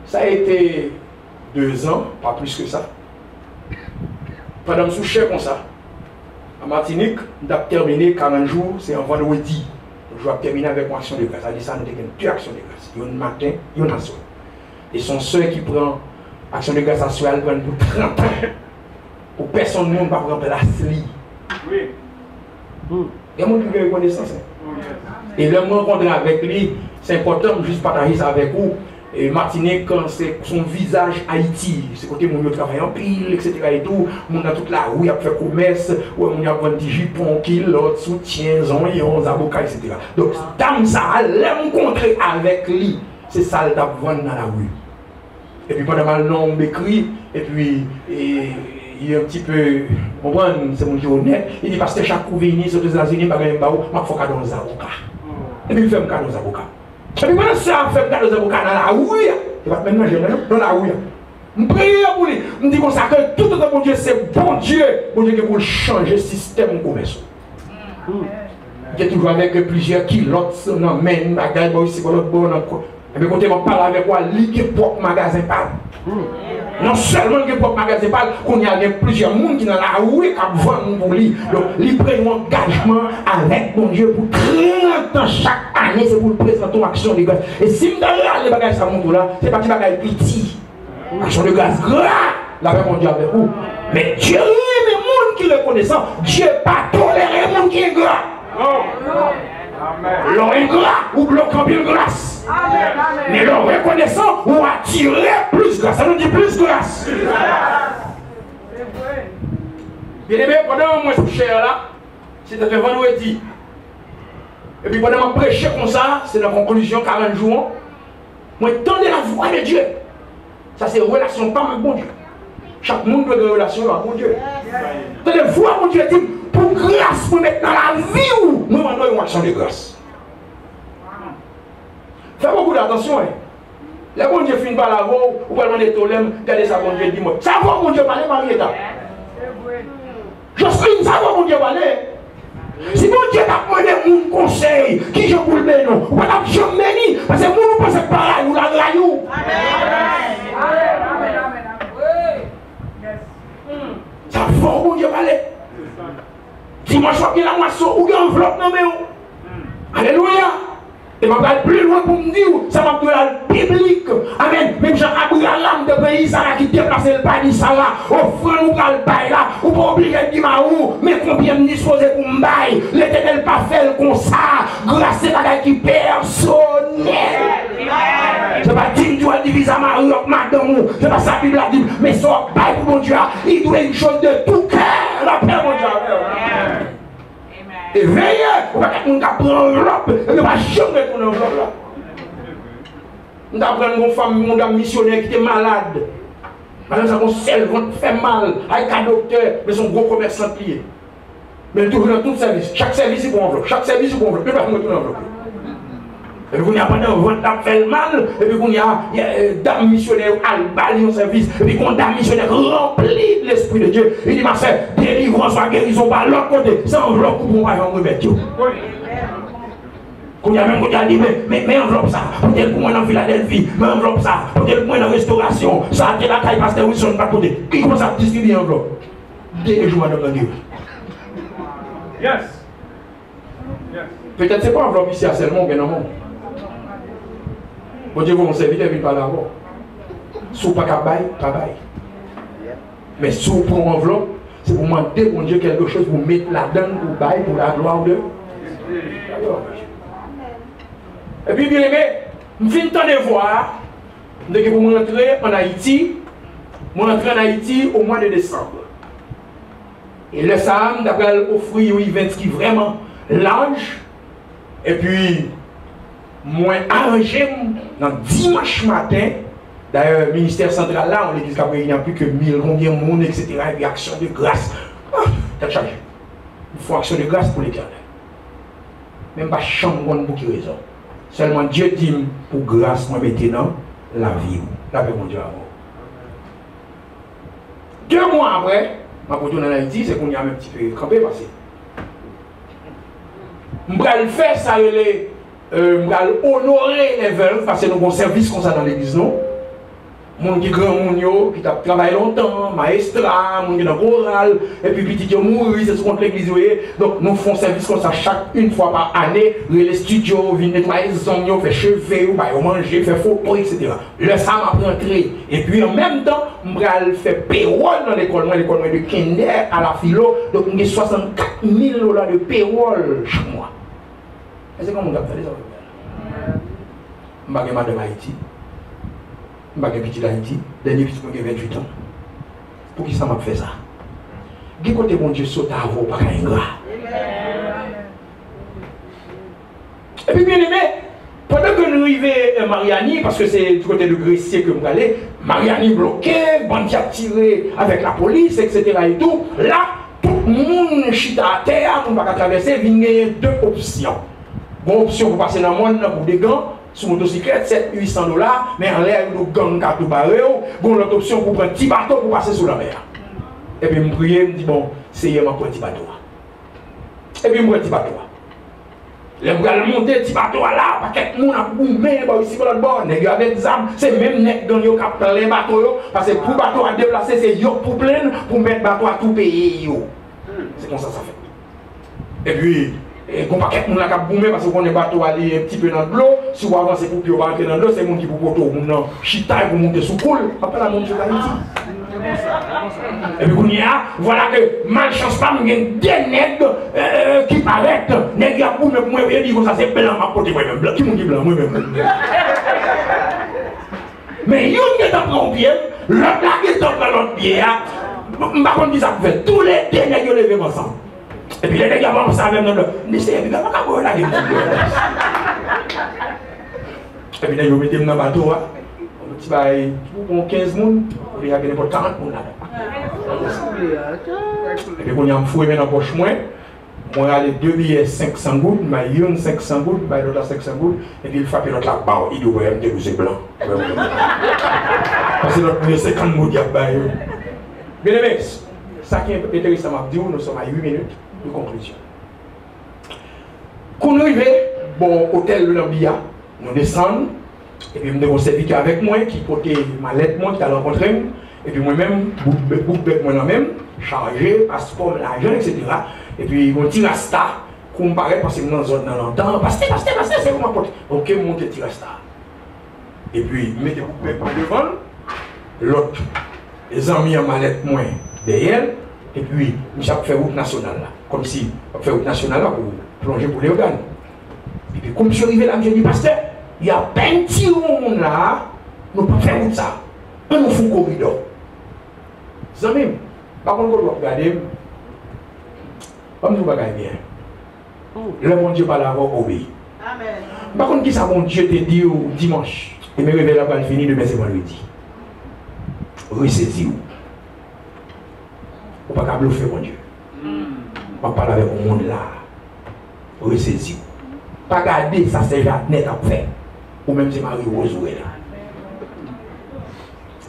Ça a été 2 ans, pas plus que ça. Pendant que je suis comme ça, à Martinique, on a terminé 40 jours, c'est un vendredi. Je vais terminer avec une action de grâce. Ça dit ça, nous avons 2 actions de grâce. Il y a un matin, il y a un soir. Et son soeur qui prend action de grâce sociale pour 30 ans. Pour personne ne va prendre la slie. Oui. Il y a des gens qui ont une connaissance. Et le rencontrer avec lui, c'est important de juste partager ça avec vous. Et Martinique, c'est son visage Haïti. C'est côté mon travail en pile, etc. Et tout. Mon a toute la rue, il a fait commerce, on a vendu jupons, kilotes, soutien, oignons, avocats, etc. Donc, dame ça, elle rencontrer avec lui. C'est ça le tap vendre dans la rue. Et puis pendant mal nom m'écrit, et puis il est un petit peu, c'est mon Dieu honnête, il dit parce que chaque coup venu sur les États-Unis, il faut cadeau aux avocats. Et puis il fait un cadeau aux avocats. Et puis maintenant, ça fait un cadeau aux avocats dans la rue, il va maintenant dans la rue. Je prie pour lui, je dis comme ça que tout le bon Dieu, c'est bon Dieu qui pour changer le système commercial. Il y a toujours avec plusieurs kilotes, non, mais bagaille, ici, l'autre bon, et puis quand on parle avec moi, il y a propre magasin pas. Non seulement il y a propre magasin pas, qu'on y a plusieurs monde qui dans la rue qui vendent pour lui. Donc, il prend un engagement avec mon Dieu pour 30 ans chaque année, c'est pour le présenter une action de grâce. Et si je regarde les bagages à mon là, c'est pas des bagages petits. Action de grâce, grâce, là avec mon Dieu avec vous. Mais Dieu aime les gens qui reconnaissent, Dieu pas toléré les gens qui est gras. L'on est gras ou bloquant bien grâce. Mais l'on reconnaissant ou attirer plus grâce. Ça nous dit plus grâce. Bien aimé, pendant moi je suis là, c'était un vendredi. Et puis pendant que je prêchais comme ça, c'est la conclusion 40 jours. Moi je tendais la voix de Dieu. Ça c'est une relation pas avec bon Dieu. Chaque monde doit avoir une relation avec bon Dieu. Tendez la voix mon Dieu dit. Pour grâce, pour mettre dans la vie où nous avons une action de grâce. Faites beaucoup d'attention. Le bon Dieu finit par la voix, ou pas demander tolème, regardez ça, bon Dieu, dis-moi. Ça va, mon Dieu, parler, Marietta. Jocelyne, ça va, mon Dieu, parler. Si mon Dieu t'a demandé mon conseil, qui je vous le mets, non, ou pas je me bénis, parce que nous ne pensons pas, nous la graillons. Ça va, mon Dieu, parler. Dimanche soir, il y a la moisson ou il y a une enveloppe dans le Alléluia. Et je vais aller plus loin pour me dire, ça va être le biblique. Amen. Même Jean-Abraham de pays, ça qui déplace le pays, ça là, offrant nous le bail là, ou pas obligé de dire mais combien me disposer pour me bail. L'Éternel pas fait comme ça, grâce à la qui personnel. Je ne vais pas dire que tu as divisé à Marie, madame, je ne vais pas ça, la Bible a dit, mais ça, bail pour mon Dieu, il doit une chose de tout cœur, la paix, mon Dieu. Et veillez, on va prendre l'enveloppe, et on va jamais retourner l'enveloppe là. On va prendre une femme, une missionnaire qui était malade. Madame, ça, mon cerveau fait mal, avec un docteur, mais son gros commerçant plié. Mais toujours dans tout service. Chaque service est pour enveloppe. Chaque service est pour enveloppe. Il ne peut pas retourner l'enveloppe. Et puis, il y a pendant 20 ans fait mal, et puis, il y a dame missionnaire à balayer au service, et puis, quand dame missionnaire remplit de l'Esprit de Dieu, il dit, ma soeur, délivrance ou guérison par l'autre côté, c'est enveloppe pour moi, on remettre. Quand il y a même quand il dit, mais enveloppe ça, peut-être pour moi dans Philadelphie, mais enveloppe ça, peut-être pour moi dans restauration, ça, c'est la caille pasteur Wilson, pas côté. Qui commence à distribuer enveloppe? Dès que je m'en donne Dieu. Yes. Peut-être c'est pas enveloppe ici à seulement, mais non. Bon Dieu, vous servir de par là-bas. Si vous n'avez pas de bail. Mais si vous prenez une enveloppe, c'est pour demander bon Dieu quelque chose pour mettre là-dedans, pour bail, pour la gloire de Dieu. Et puis, bien aimé, je finis de voir, dès que vous rentrez en Haïti, je rentre en Haïti au mois de décembre. Et le Sam, d'après offrir un event qui est vraiment large, et puis, moi arrangé dans dimanche matin, d'ailleurs, le ministère central là, on l'église il n'y a plus que 1000, combien de monde, etc. Et puis action de grâce. T'as chargé. Il faut action de grâce pour l'Éternel. Même pas chambre pour qui raison. Seulement Dieu dit pour grâce, moi maintenant, la vie. La paix, mon Dieu. 2 mois après, ma retourne en Haïti, c'est qu'on y a un petit peu campé passé. Je vais le faire, ça relève. Je vais honorer les veuves parce que nous avons un service comme ça dans l'église, non? Mon qui grand mon qui a travaillé longtemps, maestra, mon qui est dans chorale, et puis petit qui mourir, c'est ce qu'on l'église. Donc nous faisons service comme ça une fois par année, les studios, viennent nettoyer les hommes, faire cheveux, manger, faire photos, etc. Le ça m'a rentré. Et puis en même temps, je vais faire payroll dans l'école de kinder à la philo, donc on a 64 000 $ de payroll chaque mois. Et c'est comment on a fait les affaires? Je vais madame Haïti. Je suis petit d'Haïti, dernier petit qui a 28 ans. Pour qui ça m'a fait ça? Qui côté mon Dieu saute à vous, pas ingrat. Et puis bien aimé, Pendant que nous arrivons à Mariani, parce que c'est du côté de Gressier que nous allons, Mariani bloqué, bandit a tiré avec la police, etc. et tout, là, tout le monde chita à terre, on va traverser, il y a deux options. Une option pour passer dans le monde pour des gants, sur motocyclette, 700-800 $, mais en l'air, nous gang à tout barré, une autre option pour prendre un petit bateau pour passer sous la mer. Et puis, je me prie, je me dis, bon, c'est hier, je prends un petit bateau. Et puis, je prends un petit bateau. Les gens vont monter un petit bateau là, parce que tout le monde a boumé ici pour l'autre bord. Les gens avec des armes, c'est même les gens qui ont pris les bateaux, parce que pour le bateau à déplacer, c'est yo pour plein, pour mettre le bateau à tout payer. C'est comme ça ça fait. Et puis, quand pas quelqu'un qui a boumé, parce qu'on est bateau à aller un petit peu dans l'eau, si vous avancez pour que vous rentrez dans l'eau, c'est le monde qui vous porte au monde, chita pour monter sous coule. Après la monde sur Haïti. Et puis, voilà que malchance pas, il y a des nègres qui paraissent. Nègres pour me moi, je dis que ça c'est blanc, ma pote, moi-même blanc. Qui m'ont dit blanc, moi-même. Mais il y a des gens qui pied, l'autre là qui tombe dans l'autre pied. Je ne sais pas si ça fait. Tous les deux nègres levés ensemble. Et puis les nègres vont ça même dans le. Mais c'est évident, je ne sais pas. Et puis, ils mettent dans le bateau. Tu vas pour 15 personnes, il y a pour 40 personnes là. Et puis, quand il y a un fouet dans la poche, moi, on a les deux billets 500 gouttes, il y a une 500 gouttes, il y a l'autre 500 gouttes, et puis il frappe l'autre là, il doit y avoir des rouges blancs. Parce que l'autre, il y a 50 gouttes, il y a bail. Bien aimé, ça qui est intéressant, nous sommes à 8 minutes de conclusion. Quand nous arrivons, bon, hôtel de l'Ambia, nous descendons. Et puis, je me suis servir avec moi, qui portait ma lettre, moi, qui t'a rencontré. Et puis, moi-même, bouc-bec moi-même, chargé, passeport, l'argent, etc. Et puis, on tire à star, qu'on me paraît, parce que dans la zone, dans longtemps, passez, c'est comment porte. Ok, monte tire à star. Et puis, mettez bouc-bec par devant, l'autre, les amis en ma lettre, moi, derrière. Et puis, je vais faire route nationale, là. Comme si, je vais faire route nationale, là, pour plonger pour les organes. Et puis, comme je suis arrivé là, je dis, pasteur, il y a 20 monde là, nous ne pouvons pas faire ça. On nous fait un corridor. C'est ça même. Par contre, on doit regarder. Comme nous ne pouvons pas bien. Le bon Dieu par la voix obéit. Amen. Par contre, qui ça, mon Dieu te dit au dimanche? Et me réveille la balle finie, demain c'est vendredi. Ressaisis-vous. On ne peut pas bluffer mon Dieu. On parle avec le monde là. Ressaisis-vous. Pas garder ça, c'est net à faire. Ou même si Marie Rose est là.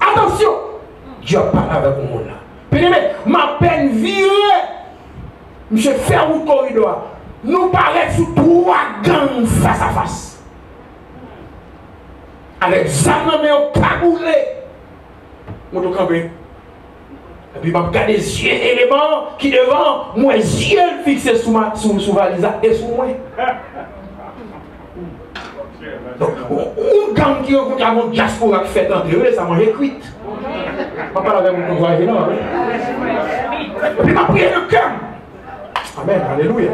Attention! Dieu parle avec le monde là. Puis, ma peine virée. Monsieur, faire un corridor. Nous paraît sous 3 gangs face à face. Avec Zanamé au cagoulé. Mon tout campé. Et puis, je regarde les yeux éléments qui devant, moi, yeux fixés sous valisa et sous moi. Donc, un gang qui rencontre mon diaspora qui fait entrer, ça mange cuite. Je parle avec mon voisin, non? Et puis, je prie dans le cœur. Amen, alléluia.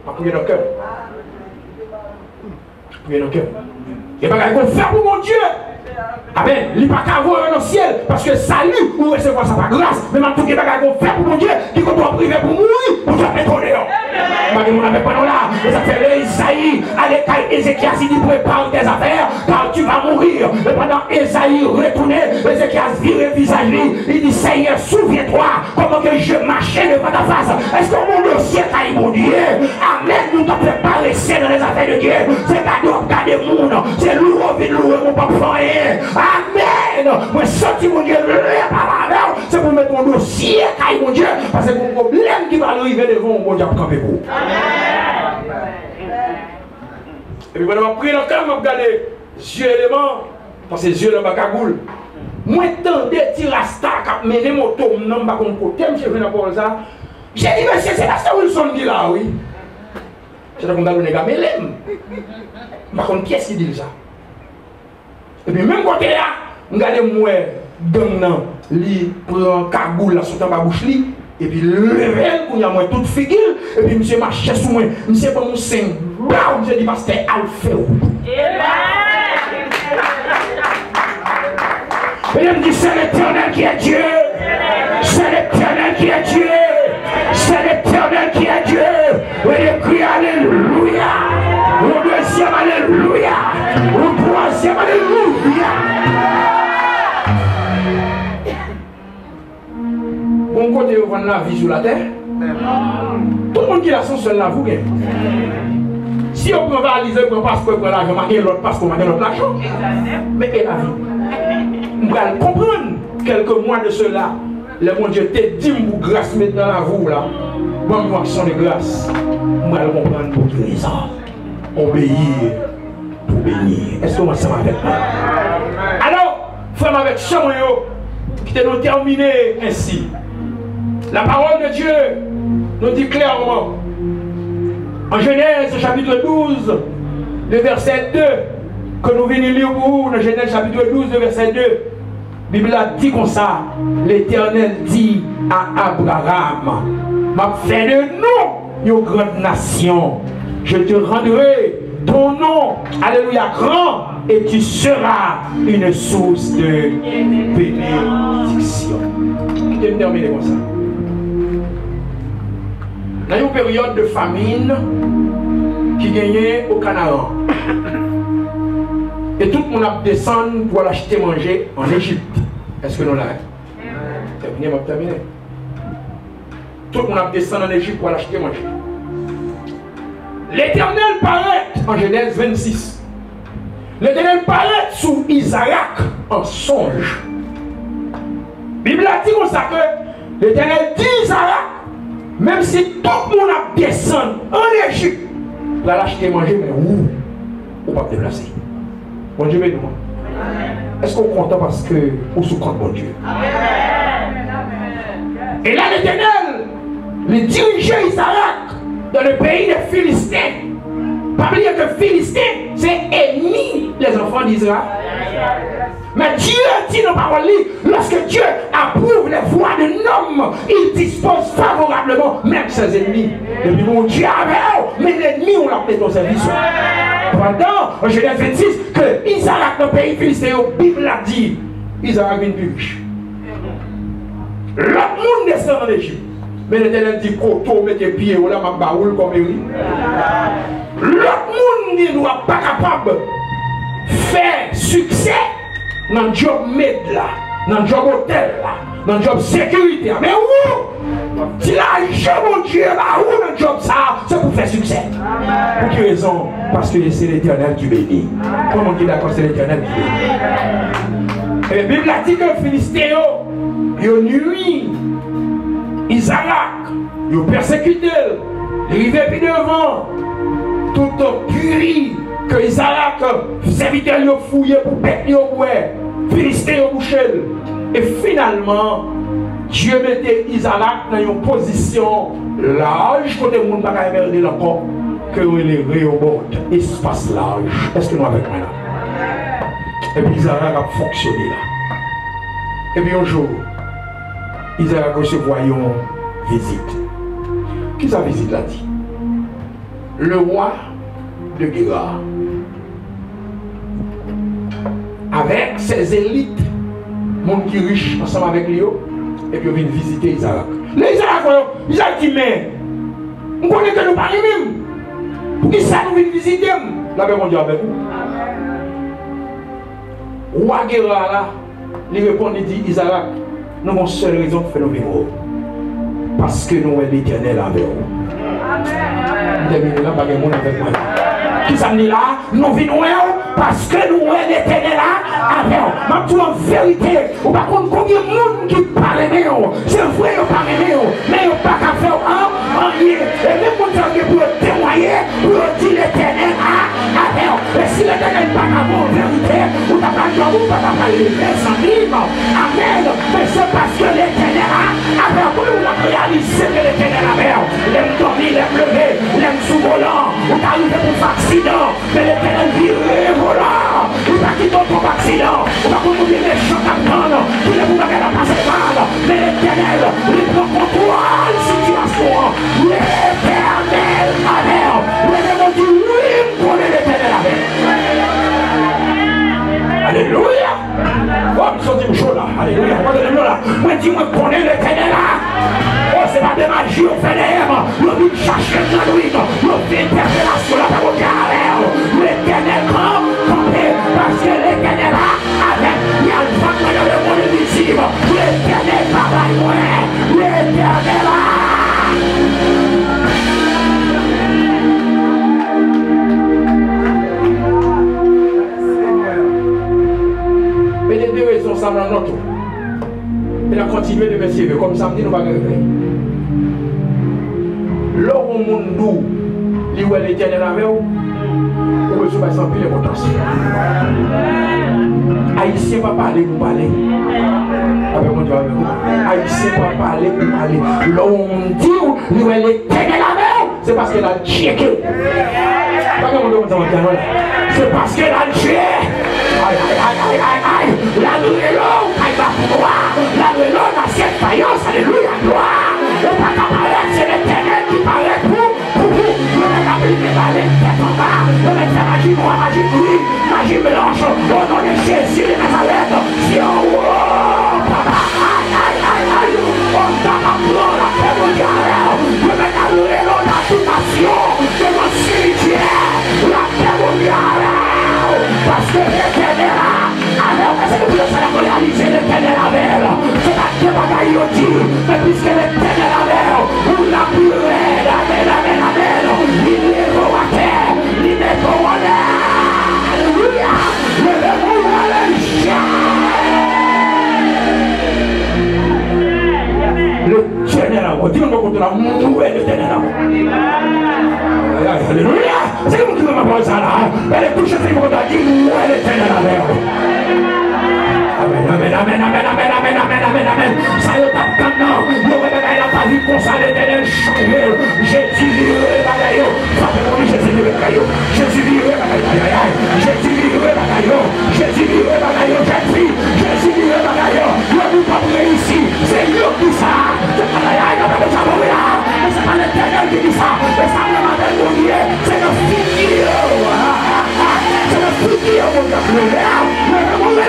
Je prie dans le cœur. Je prie dans le cœur. Il n'y a pas qu'on faire pour mon Dieu. Amen. Il n'y a pas qu'à voir dans le ciel. Parce que salut, ou recevoir ça par grâce. Mais maintenant, il n'y a pas qu'on faire pour mon Dieu. Qui qu'on doit priver pour mourir. Pour faire pétronner. Je ne sais pas là. Ça fait Esaïe. Allez, Ézéchias, il dit prépare tes affaires. Car tu vas mourir. Et pendant Esaïe retournait, Ézéchias virait le visage. Il dit Seigneur, souviens-toi comment que je marchais devant ta face. Est-ce que mon dossier caille mon Dieu? Amen. Nous t'en préparer dans les affaires de Dieu. C'est cadeau regarder le monde. C'est lourd, vite lourd, mon papa. Amen. Moi, sorti mon Dieu, c'est pour mettre mon dossier caille mon Dieu. Parce que mon problème qui va arriver devant mon Dieu pour camper pour. Et puis, quand je prie dans le cœur, je regarde les yeux éléments. Parce que les yeux dans ma cagoule. Moi, tant de petits rastas qui ont mené mon tour, je ne sais pas comment côté, je suis venu pour ça. J'ai dit, monsieur, c'est Pasteur Wilson qui est là, oui. Je suis venu à me l'aime. Par contre, qui est-ce qui dit ça? Et puis, même côté là, regardez moi, gang, li prend cagoule là, sous ma bouche, li. Et puis, level, il y a moi toute figure. Et puis, monsieur marche sous moi. Monsieur, pas mon sein. Bam, je dis, pasteur Alphéo. Et il me dit, c'est l'Éternel qui est Dieu. C'est l'Éternel qui est Dieu. C'est l'Éternel qui est Dieu. Et il crie Alléluia. Au deuxième Alléluia. la vie sur la terre. Tout le monde qui a son seul là, vous gagnez. Si on peut valiser, on passe pour l'argent, on a l'autre passe pour l'autre l'argent. Mais et la vie. On va comprendre quelques mois de cela. Le bon Dieu te dit pour grâce maintenant à vous là. Bonne action de grâce. On va comprendre pour tous les ans. Obéir pour bénir. Est-ce que vous ensemble avec moi? Alors, frère avec Samuel, qui te nous terminé ainsi. La parole de Dieu nous dit clairement, en Genèse chapitre 12, le verset 2, que nous venons lire pour vous, dans Genèse chapitre 12, le verset 2, la Bible a dit comme ça, l'Éternel dit à Abraham, m'a fait de nous une grande nation, je te rendrai ton nom, alléluia, grand, et tu seras une source de bénédiction. Je vais terminer comme ça. Dans une période de famine qui gagnait au Canaan. Et tout le monde a descendu pour l'acheter manger en Égypte. Est-ce que nous l'avons? Terminé. Tout le monde a descendu en Égypte pour l'acheter manger. L'Éternel paraît en Genèse 26. L'Éternel paraît sous Isaac en songe. La Bible a dit comme ça que l'Éternel dit Isaac, même si tout le monde a descendu en Égypte pour l'acheter manger, mais où? On va déplacer. Bon Dieu, bénis moi. Est-ce qu'on est content parce que on se compte, bon Dieu? Et là, l'Éternel, le dirigeait Isaac dans le pays des Philistins. Pas oublier que Philistins, c'est ennemi les enfants d'Israël. Mais Dieu dit dans la parole, lorsque Dieu approuve les voies d'un homme, il dispose favorablement même ses ennemis. Et puis mon Dieu avait, mais l'ennemi, on l'a fait dans service. Pendant, en Genèse 26, que Isaac, dans le pays philistin, la Bible a dit, Isaac vient plus riche. L'autre monde descend en Égypte. Mais l'Éternel dit, Koto, mettez pieds, ou là, ma baoule comme Eri. L'autre monde ne doit pas capable de faire succès dans le job med là, dans le job hôtel là, dans le job sécurité. Mais où? Si l'argent, mon Dieu, là, où dans le job ça, c'est pour faire succès. Pour quelle raison? Parce que c'est l'Éternel qui bénit. Comment on dit d'accord, c'est l'Éternel qui bénit. Et la Bible a dit que les Philistins, ils ont nuit Isaac, ils ont persécuté, ils arrivaient puis devant, tout puri que Isaac, serviteur, ils ont fouillé pour bête, ils ont boué, Philistins, ils ont bouché. Et finalement, Dieu mettait Isaac dans une position large, côté le monde n'a pas émergé encore, que les Rehoboth, espace large. Est-ce que nous avec moi là? Et puis Isaac a fonctionné là. Et puis un jour, Isaac a recevoir une visite. Qui sa visite l'a dit? Le roi de Guérar. Avec ses élites, monde qui est riche ensemble avec lui, et puis ils viennent visiter Isaac. Les Isaac dit, mais on connaît que nous parlons même. Pour qui ça nous vient visiter? Là, mon Dieu avec vous. Roi Guérar là, il répond, il dit, Isaac, nous avons une seule raison pour faire nos vivre. Parce que nous sommes l'Éternel avec vous. Amen. Qui ça me dit là? Nous venons parce que nous sommes l'Éternel avec vous. Mais en vérité, ou par contre, combien de monde qui parle de nous? C'est vrai, ils parlent de nous, mais ils n'ont pas qu'à faire rien. Et même pour témoigner, pour dire l'Éternel avec vous. Et si l'Éternel n'est pas en vérité, ou t'as pas de ou pas de livrer sans livre. Amen. Mais c'est parce que l'Éternel avec vous. Nous avons réalisé que l'Éternel avec vous. L'aime dormir, l'aime lever, l'aime sous volant. Ou t'as arrivé pour accident, mais l'Éternel viré volant. Ou t'as quitté pour accident. Ou t'as connu les méchants à prendre. Tous les bouts à passer mal. Mais l'Éternel, il prend contrôle de la situation. L'Éternel avec vous. L'Éternel dit oui, pour l'Éternel avec vous. Alléluia. Oh, nous sommes chaud là. Alléluia. Moi, dis-moi, connais l'Éternel là. Oh, c'est pas de magie, on fait des rêves. Le but cherche dans le nuit. Le but d'interpellation, la parole de l'Éternel grand, campé. Parce que l'Éternel là, avec, il y a le facteur de le monde invisible. L'Éternel travaille, ouais. L'Éternel là. continuer de me suivre. Comme ça, nous ne pas regretter. Là où mon monde il où l'éternel avec vous, vous besoin de sans pile d'importance. Haïtien pas parler pour parler. Avec mon Dieu avec vous. Haïtien pas parler pour parler. Là où on dit il où l'éternel avec vous, c'est parce qu'elle a checké. C'est parce qu'elle a checké. La nuit est longue, elle va pouvoir. La nuit est longue, dans cette faïence, alléluia, gloire. Le papa paraît, c'est l'éternel qui paraît pour vous. Le rétabli qui paraît, tête en bas. Le médecin magie noire, magie gris, magie mélange. Au nom de Jésus de Nazareth, si on voit, papa, aïe, aïe, aïe, aïe. On t'a appris la paix mondiale. Le médecin est dans toute nation, de mon cimetière. La paix mondiale. Parce que l'éternel a. Alors que c'est le plus de réaliser l'éternel avec. C'est pas que bagaille au dit, mais puisque l'éternel avec, vous la purée, amen, amen, amen. Il est beau à terre, il est beau à l'air. Alléluia. Le beau à l'éternel avec. Dis-moi contre la nouvelle l'éternel avec. Alléluia. C'est comme tu m'as parlé ça là. Elle est touchée, c'est comme tu as dit, nouvelle l'éternel avec. Amen, amen, amen, amen, amen, amen, amen, amen, amen. Ça y est, pas de temps, nous réveillons la vie pour ça, l'éternel changer. Jésus livré, bagaille. Ça fait mon Jésus livré, bagaille. Jésus livré, bagaille. Jésus livré, bagaille. Jésus livré, bagaille. Jésus livré, bagaille. Nous ne pas réussir. C'est lui qui ça. C'est pas la mais c'est pas l'éternel qui dit ça. Mais ça ne m'a pas donné. C'est le figure. C'est le figure, mon Dieu. Mais mon Dieu,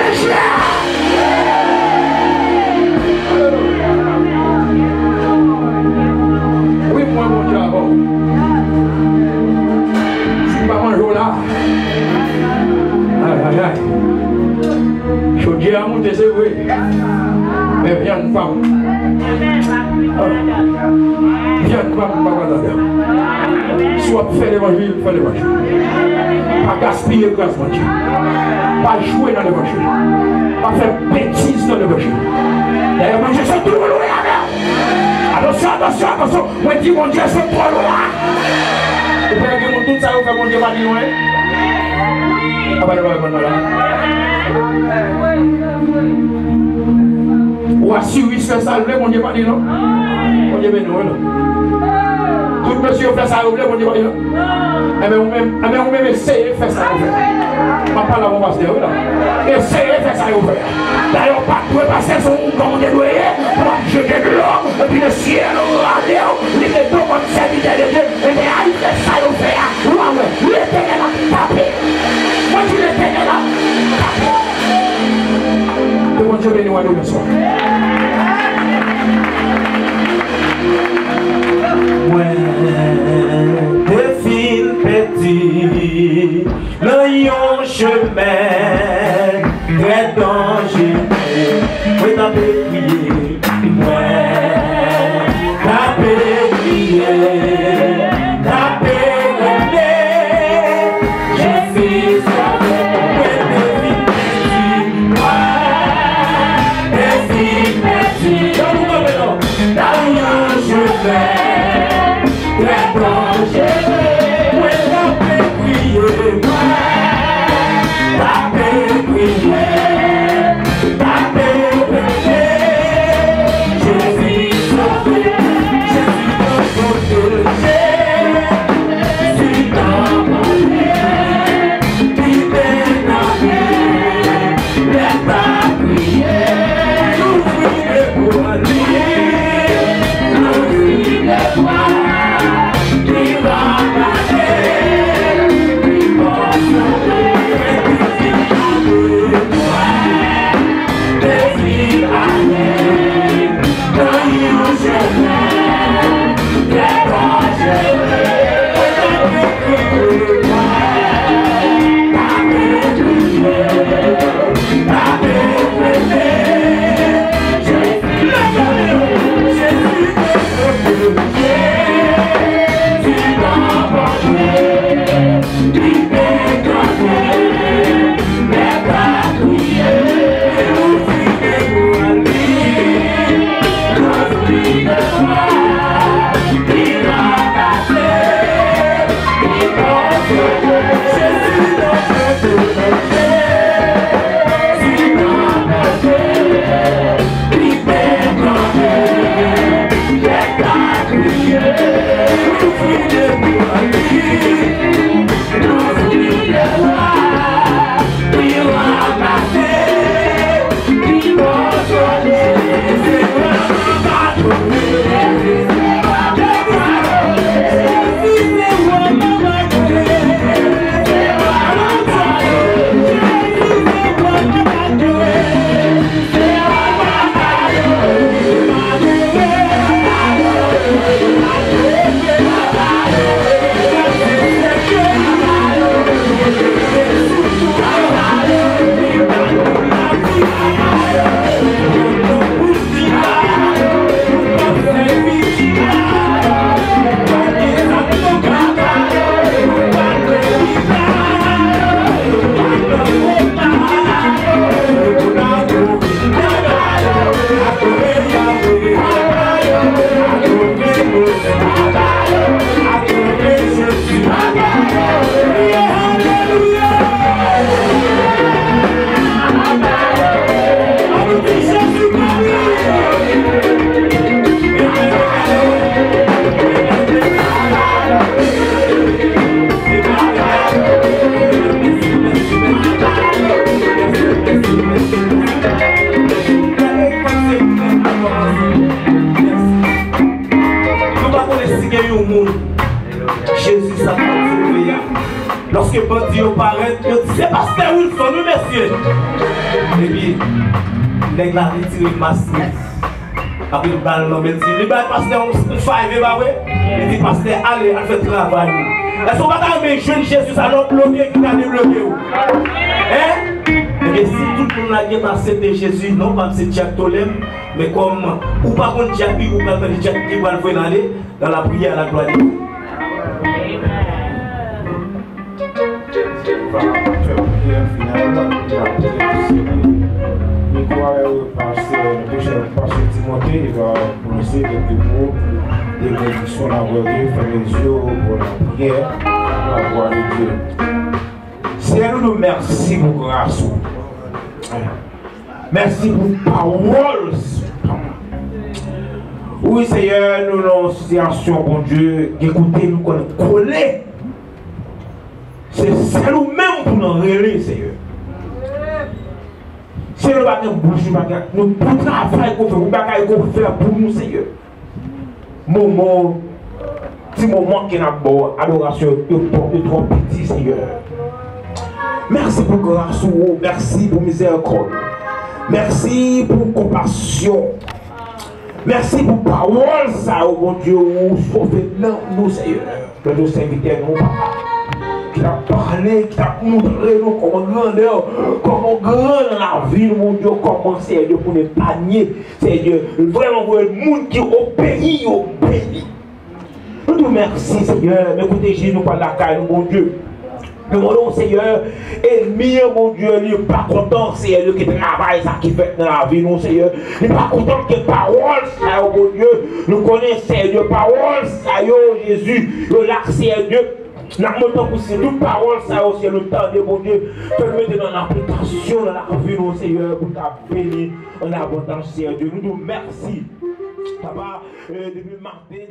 oui, moi, mon Dieu, avant. Si pas un jour là, aïe, aïe, aïe. Je dis à monter, c'est vrai. Mais viens une femme. Viens une femme, pas là-dedans. Soit faire l'évangile, faire l'évangile. Pas gaspiller grâce, mon Dieu. Pas jouer dans l'évangile. Pas faire bêtise dans l'évangile. D'ailleurs, mon Dieu, c'est tout loin. Attention, attention, attention. Moi, je dis, mon Dieu, c'est trop loin. Vous pouvez dire, tout ça, vous faites mon Dieu, pas dit loin. Ah, bah, ou assurer fait ça, mon Dieu, pas dit non. Mon Dieu, mais non. Tout monsieur fait ça, mon Dieu, pas dit non. Mais vous-même, essayez de faire ça. Papa, là, on va se dire, essayez de faire ça. D'ailleurs, pas de passer son nom de loyer, pour jeter de l'eau, et puis le ciel, les deux comme serviteurs de Dieu, et bien, il fait ça, il fait ça. L'éternel a tapé. Moi, je l'éternel a tapé. Que mon Dieu bénisse nous ce soir. Ouais, des fils petits, l'oignon chemin, très dangereux. Oui, t'as prié, ouais, t'as prié, t'as prié, je suis sauvé. Ouais, des fils petits, l'oignon chemin. Très dangereux, ouais, t'as prié, ouais, t'as prié. que bandit paraît, c'est pasteur Wilson, oui messieurs. Et puis, il a retiré le masque. Après le ballon, il dit, le pasteur, on five, bah ouais. Il dit, pasteur, allez, on fait travail. Est-ce qu'on va quand même jeune Jésus, ça n'a bloqué, qui a débloqué? Hein? Et si tout le monde a accepté Jésus, non pas c'est Jack Tolem, mais comme, ou pas contre Jack, ou pas contre Jack qui va le aller dans la prière à la gloire de Dieu. Parce que Timothée, il va prononcer quelques mots de bénédiction à la gloire de Dieu, faire les yeux pour la prière, à la gloire de Dieu. Seigneur, nous merci pour grâce. Merci pour parole. Oui, Seigneur, nous dans une situation, bon Dieu, écoutez, nous coller. C'est nous-mêmes pour nous révéler, Seigneur. C'est le bagage bouche, nous pour travail qu'on fait, le bagage qu'on fait pour nous, Seigneur. Petit moment qui n'a pas adoration, de trop petit, Seigneur. Merci pour grâce, merci pour miséricorde. Merci pour compassion. Merci pour parole, ça, oh mon Dieu, sauver nous, Seigneur. Que nous serviteurs, nous, papa. Qui a parlé, qui a montré nous comment grandeur, comment grand dans la vie, mon Dieu, comment c'est Dieu pour ne pas nier, c'est Dieu, vraiment pour le monde qui obéit, obéit. Nous te remercions, Seigneur, mais écoutez, Jésus, nous parle la caille, mon Dieu. Nous demandons, Seigneur, ennemi, mon Dieu, il n'est pas content, Seigneur, qui travaille, ça qui fait dans la vie, non, Seigneur. Il n'est pas content que parole, ça, mon Dieu, nous connaissons, Seigneur, parole, ça, Jésus, le lac, Seigneur, Dieu. Nous avons poussé toute parole, ça aussi, le temps de mon Dieu, te mettre dans l'application, dans la vie, mon Seigneur, pour ta bénir en abondance, Seigneur Dieu. Nous nous remercions, Papa, depuis matin,